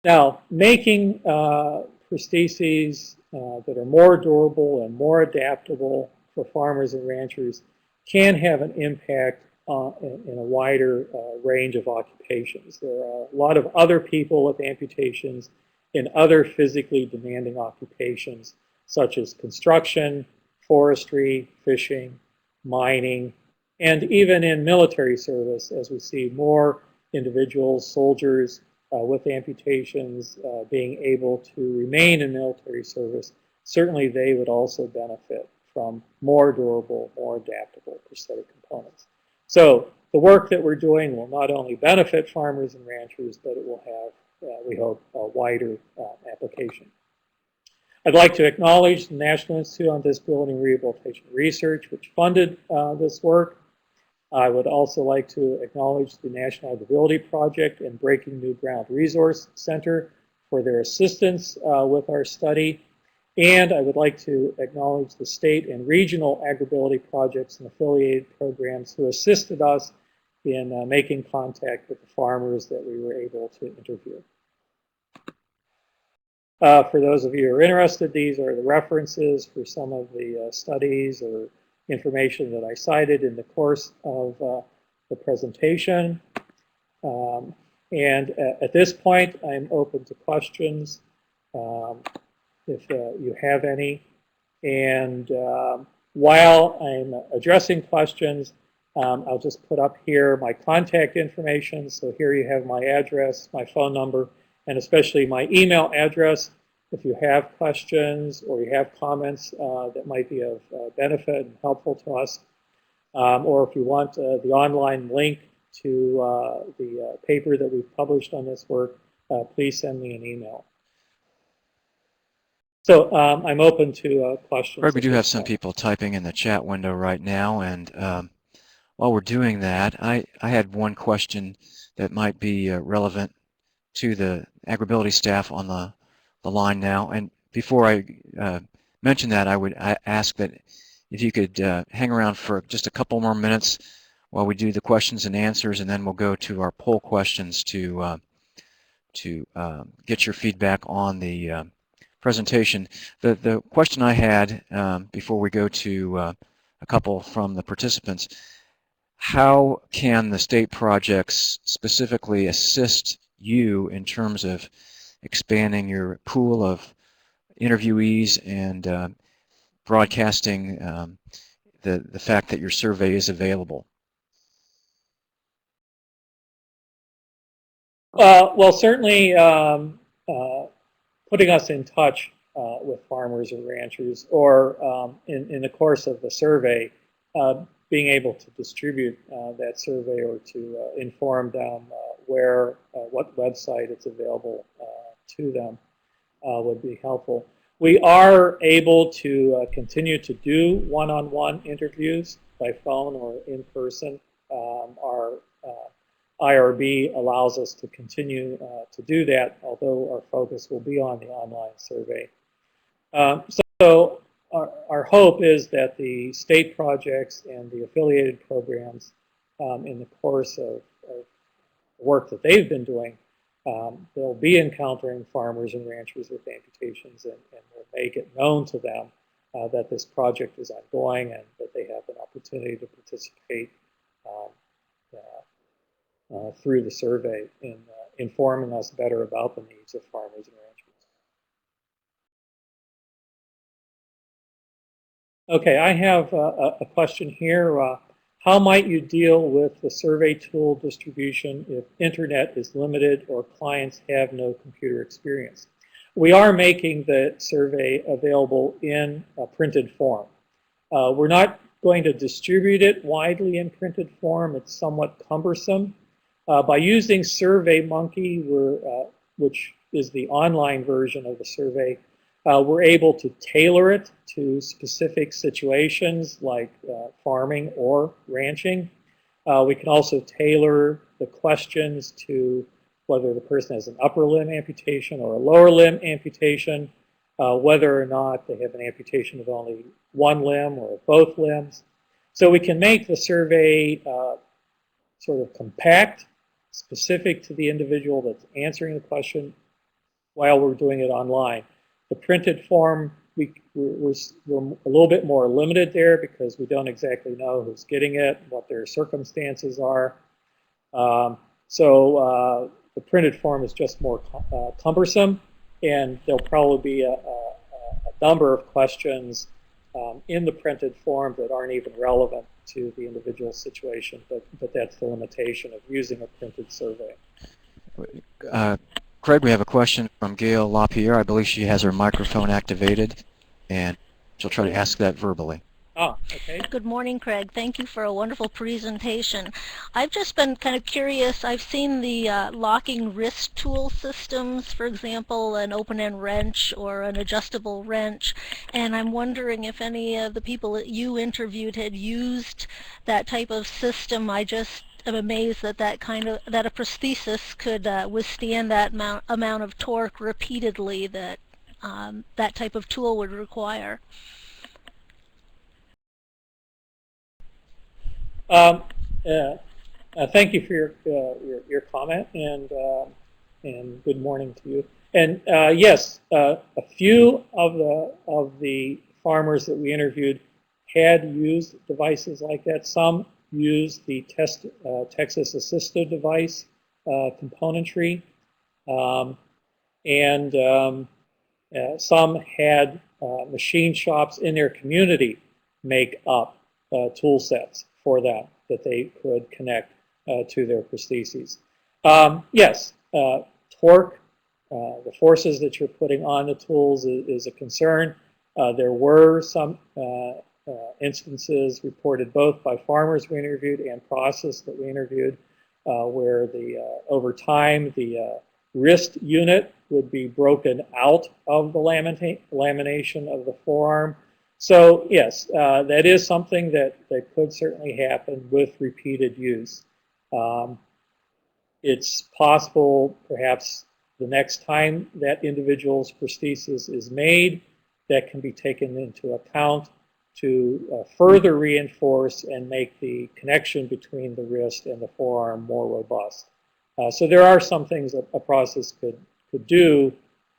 Now, making prostheses that are more durable and more adaptable for farmers and ranchers can have an impact in a wider range of occupations. There are a lot of other people with amputations in other physically demanding occupations, such as construction, forestry, fishing, mining, and even in military service, as we see more individuals, soldiers with amputations being able to remain in military service. Certainly they would also benefit from more durable, more adaptable prosthetic components. So the work that we're doing will not only benefit farmers and ranchers, but it will have, we hope, a wider application. I'd like to acknowledge the National Institute on Disability and Rehabilitation Research, which funded this work. I would also like to acknowledge the National AgrAbility Project and Breaking New Ground Resource Center for their assistance with our study. And I would like to acknowledge the state and regional AgrAbility projects and affiliated programs who assisted us in making contact with the farmers that we were able to interview. For those of you who are interested, these are the references for some of the studies or information that I cited in the course of the presentation. And at this point, I'm open to questions if you have any. And while I'm addressing questions, I'll just put up here my contact information. So here you have my address, my phone number, and especially my email address. If you have questions or you have comments that might be of benefit and helpful to us, or if you want the online link to the paper that we've published on this work, please send me an email. So I'm open to questions. Greg, we do have some people typing in the chat window right now, and while we're doing that, I had one question that might be relevant to the AgrAbility staff on the line now. And before I mention that, I would ask that if you could hang around for just a couple more minutes while we do the questions and answers, and then we'll go to our poll questions to get your feedback on the presentation. The question I had before we go to a couple from the participants: how can the state projects specifically assist you in terms of expanding your pool of interviewees and broadcasting the fact that your survey is available? Well, certainly putting us in touch with farmers and ranchers, or in the course of the survey, being able to distribute that survey or to inform them what website it's available to them would be helpful. We are able to continue to do one-on-one interviews by phone or in person. Our IRB allows us to continue to do that, although our focus will be on the online survey. So our hope is that the state projects and the affiliated programs in the course of the work that they've been doing, they'll be encountering farmers and ranchers with amputations, and will make it known to them that this project is ongoing and that they have an opportunity to participate through the survey in informing us better about the needs of farmers and ranchers. Okay, I have a question here. How might you deal with the survey tool distribution if internet is limited or clients have no computer experience? We are making the survey available in a printed form. We're not going to distribute it widely in printed form. It's somewhat cumbersome. By using SurveyMonkey, which is the online version of the survey, we're able to tailor it to specific situations like farming or ranching. We can also tailor the questions to whether the person has an upper limb amputation or a lower limb amputation, whether or not they have an amputation of only one limb or both limbs. So we can make the survey sort of compact, specific to the individual that's answering the question while we're doing it online. The printed form, we're a little bit more limited there because we don't exactly know who's getting it, what their circumstances are. So the printed form is just more cumbersome, and there'll probably be a number of questions in the printed form that aren't even relevant to the individual situation, but that's the limitation of using a printed survey. Craig, we have a question from Gail LaPierre. I believe she has her microphone activated, and she'll try to ask that verbally. Ah, okay. Good morning, Craig. Thank you for a wonderful presentation. I've just been kind of curious. I've seen the locking wrist tool systems, for example, an open-end wrench or an adjustable wrench, and I'm wondering if any of the people that you interviewed had used that type of system. I just am amazed that that a prosthesis could withstand that amount of torque repeatedly that that type of tool would require. Um, uh, Thank you for your comment, and good morning to you. And yes, a few of the farmers that we interviewed had used devices like that. Some used the Texas assisted device componentry, um, and some had machine shops in their community make up tool sets for them that they could connect to their prostheses. Yes, torque, the forces that you're putting on the tools is a concern. There were some instances reported both by farmers we interviewed and process that we interviewed where over time the wrist unit would be broken out of the lamination of the forearm. So yes, that is something that could certainly happen with repeated use. Um, it's possible perhaps the next time that individual's prosthesis is made, that can be taken into account to further reinforce and make the connection between the wrist and the forearm more robust. So there are some things that a process could do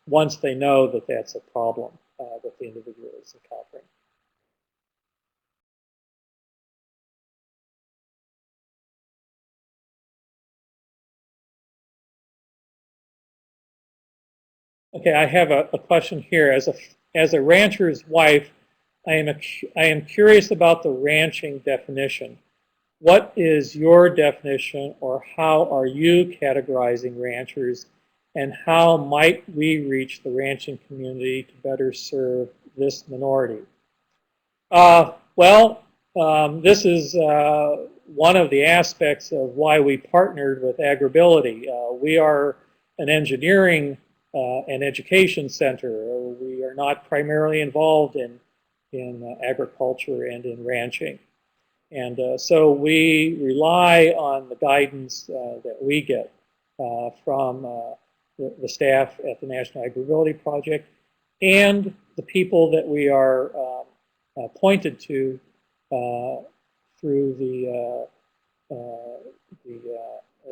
once they know that that's a problem that the individual is encountering. Okay, I have a question here. As a rancher's wife, I am curious about the ranching definition. What is your definition, or how are you categorizing ranchers, and how might we reach the ranching community to better serve this minority? Well, this is one of the aspects of why we partnered with AgrAbility. We are an engineering and education center. We are not primarily involved in agriculture and in ranching. And so we rely on the guidance that we get from the staff at the National AgrAbility Project and the people that we are pointed to through the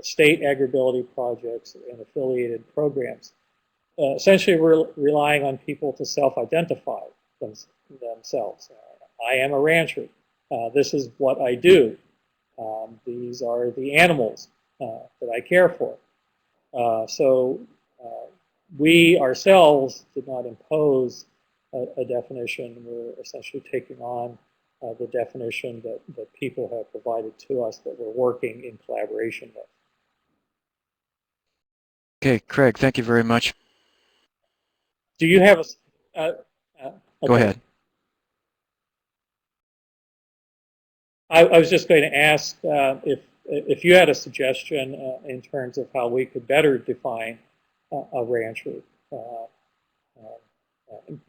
state AgrAbility projects and affiliated programs. Essentially, we're relying on people to self-identify themselves. I am a rancher. This is what I do. These are the animals that I care for. So we ourselves did not impose a definition. We're essentially taking on the definition that people have provided to us that we're working in collaboration with. Okay, Craig, thank you very much. Do you have a, Go okay. ahead. I was just going to ask if you had a suggestion in terms of how we could better define a rancher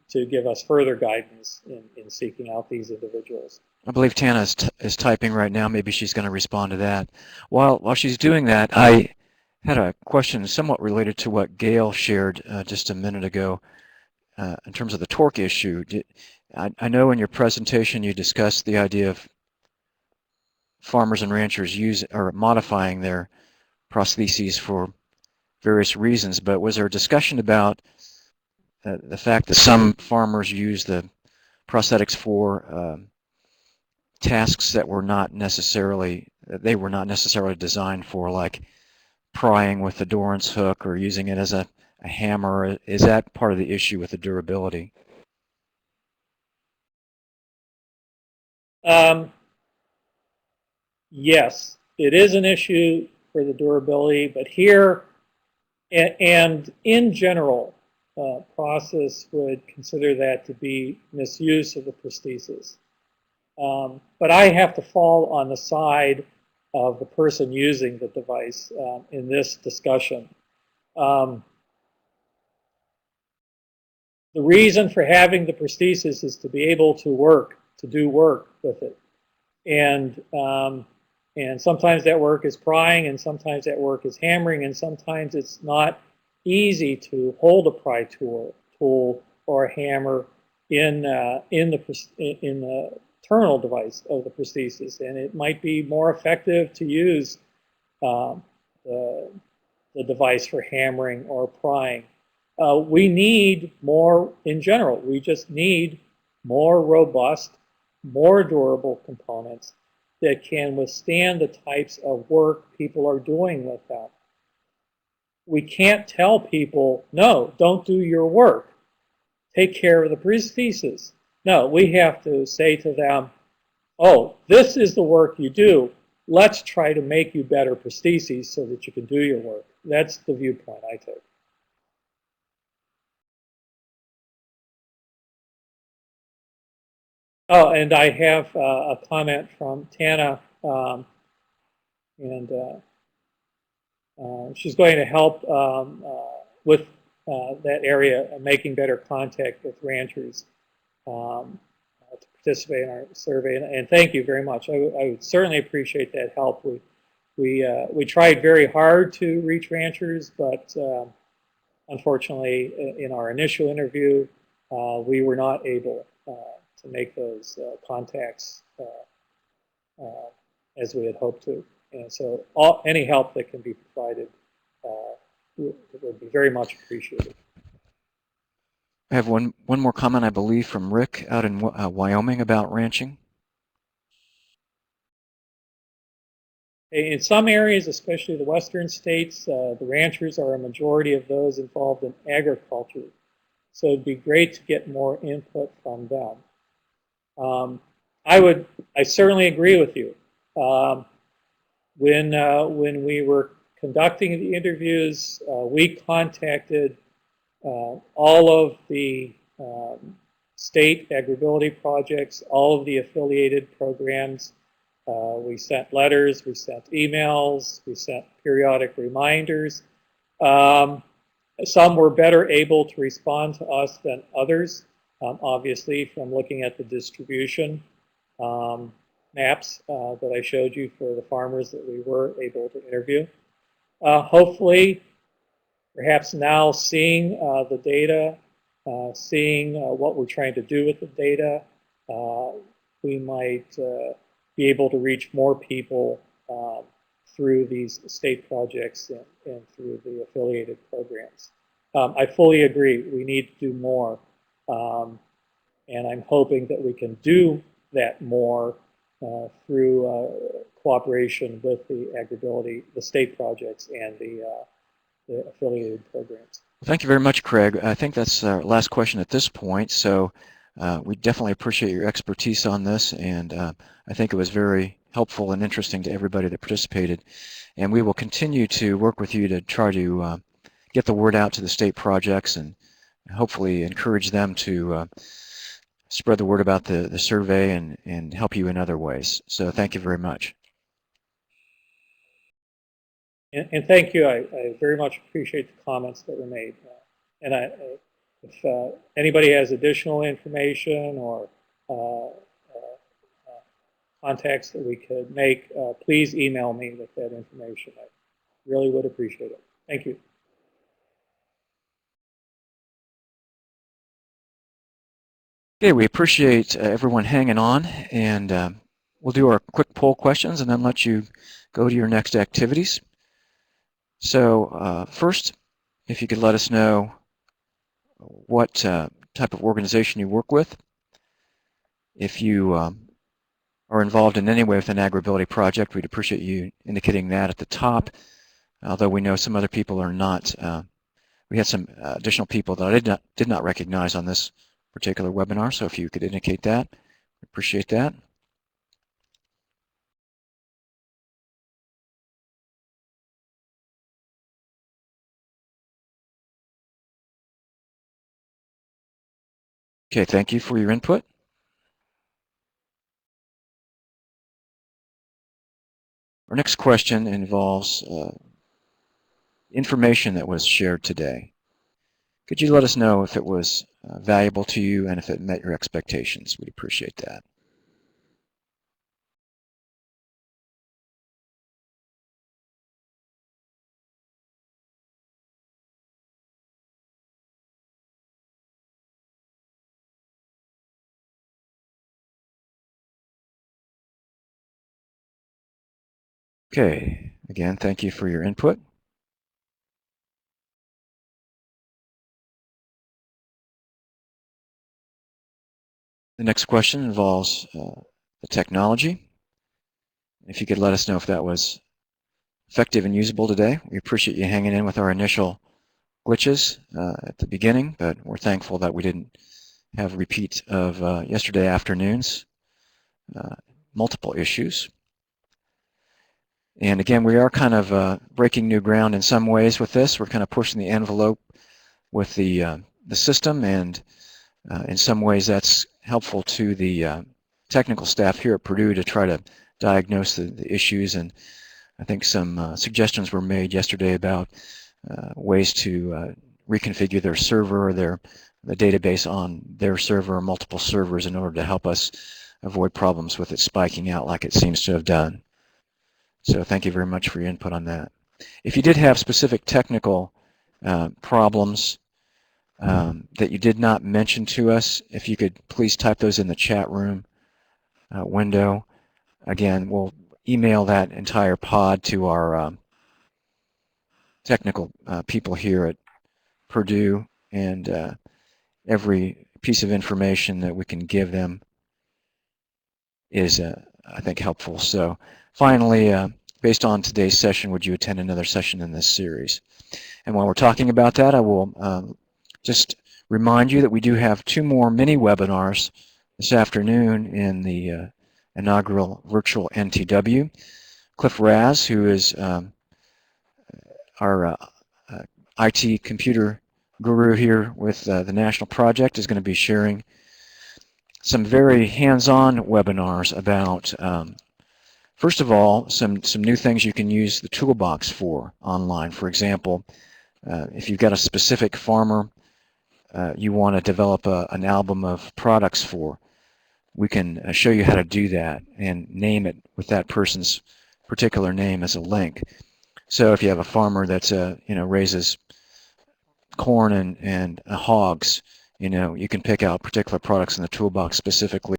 to give us further guidance in seeking out these individuals. I believe Tana is typing right now. Maybe she's going to respond to that. While she's doing that, I had a question somewhat related to what Gail shared just a minute ago in terms of the torque issue. I know in your presentation you discussed the idea of farmers and ranchers modifying their prostheses for various reasons, but was there a discussion about the fact that some farmers use the prosthetics for tasks that were not necessarily designed for, like prying with the Dorrance hook or using it as a hammer? Is that part of the issue with the durability? Um, yes, it is an issue for the durability, but here and in general, process would consider that to be misuse of the prosthesis. But I have to fall on the side of the person using the device in this discussion. Um, the reason for having the prosthesis is to be able to work, to do work with it. And sometimes that work is prying, and sometimes that work is hammering, and sometimes it's not easy to hold a pry tool or a hammer in the terminal device of the prosthesis, and it might be more effective to use um, the, the device for hammering or prying. We need more in general. We just need more robust, more durable components that can withstand the types of work people are doing with them. We can't tell people, no, don't do your work. Take care of the prosthesis. No, we have to say to them, oh, this is the work you do. Let's try to make you better prostheses so that you can do your work. That's the viewpoint I take. Oh, and I have a comment from Tana, and she's going to help with that area, making better contact with ranchers to participate in our survey. And thank you very much. I would certainly appreciate that help. We tried very hard to reach ranchers, but unfortunately, in our initial interview, we were not able to make those contacts as we had hoped to. And so any help that can be provided would be very much appreciated. I have one more comment, I believe, from Rick out in Wyoming about ranching. In some areas, especially the western states, the ranchers are a majority of those involved in agriculture. So it'd be great to get more input from them. I certainly agree with you. When we were conducting the interviews, we contacted all of the state AgrAbility projects, all of the affiliated programs. We sent letters, we sent emails, we sent periodic reminders. Some were better able to respond to us than others, obviously from looking at the distribution maps that I showed you for the farmers that we were able to interview. Hopefully, perhaps now seeing the data, seeing what we're trying to do with the data, we might be able to reach more people through these state projects and through the affiliated programs. I fully agree. We need to do more. And I'm hoping that we can do that more through cooperation with the AgrAbility, the state projects, and the affiliated programs. Thank you very much, Craig. I think that's our last question at this point. So we definitely appreciate your expertise on this, and I think it was very helpful and interesting to everybody that participated. And we will continue to work with you to try to get the word out to the state projects and hopefully encourage them to spread the word about the survey and help you in other ways. So thank you very much. And thank you. I very much appreciate the comments that were made. And if anybody has additional information or contacts that we could make, please email me with that information. I really would appreciate it. Thank you. Okay, we appreciate everyone hanging on, and we'll do our quick poll questions and then let you go to your next activities. So first, if you could let us know what type of organization you work with. If you are involved in any way with an AgrAbility project, we'd appreciate you indicating that at the top, although we know some other people are not. We had some additional people that I did not recognize on this particular webinar, so if you could indicate that, we appreciate that. Okay, thank you for your input. Our next question involves information that was shared today. Could you let us know if it was valuable to you and if it met your expectations? We'd appreciate that. Okay, again, thank you for your input. The next question involves the technology. If you could let us know if that was effective and usable today. We appreciate you hanging in with our initial glitches at the beginning, but we're thankful that we didn't have a repeat of yesterday afternoon's multiple issues. And again, we are kind of breaking new ground in some ways with this. We're kind of pushing the envelope with the system, and in some ways that's helpful to the technical staff here at Purdue to try to diagnose the issues. And I think some suggestions were made yesterday about ways to reconfigure their server or the database on their server or multiple servers in order to help us avoid problems with it spiking out like it seems to have done. So thank you very much for your input on that. If you did have specific technical problems that you did not mention to us, if you could please type those in the chat room window. Again, we'll email that entire pod to our technical people here at Purdue, and every piece of information that we can give them is, I think, helpful. So finally, based on today's session, would you attend another session in this series? And while we're talking about that, I will just remind you that we do have 2 more mini webinars this afternoon in the inaugural virtual NTW. Cliff Raz, who is our IT computer guru here with the National Project, is going to be sharing some very hands-on webinars about, first of all, some new things you can use the toolbox for online. For example, if you've got a specific farmer you want to develop an album of products for, we can show you how to do that and name it with that person's particular name as a link. So if you have a farmer that's raises corn and hogs, you can pick out particular products in the toolbox specifically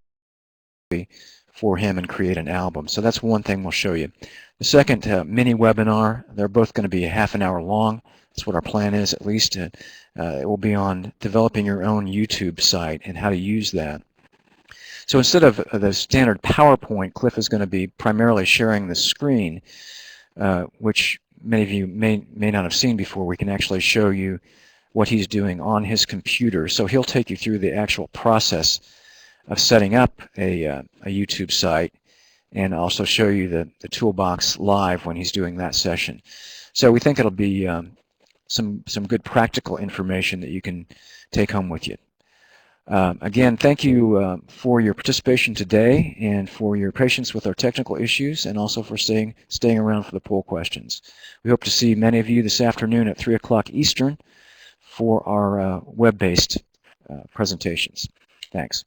for him and create an album. So that's one thing we'll show you. The second mini webinar, they're both going to be a half an hour long. That's what our plan is, at least. It will be on developing your own YouTube site and how to use that. So instead of the standard PowerPoint, Cliff is going to be primarily sharing the screen, which many of you may not have seen before. We can actually show you what he's doing on his computer. So he'll take you through the actual process of setting up a YouTube site, and also show you the toolbox live when he's doing that session. So we think it'll be some good practical information that you can take home with you. Again, thank you for your participation today and for your patience with our technical issues, and also for staying around for the poll questions. We hope to see many of you this afternoon at 3 o'clock Eastern for our web-based presentations. Thanks.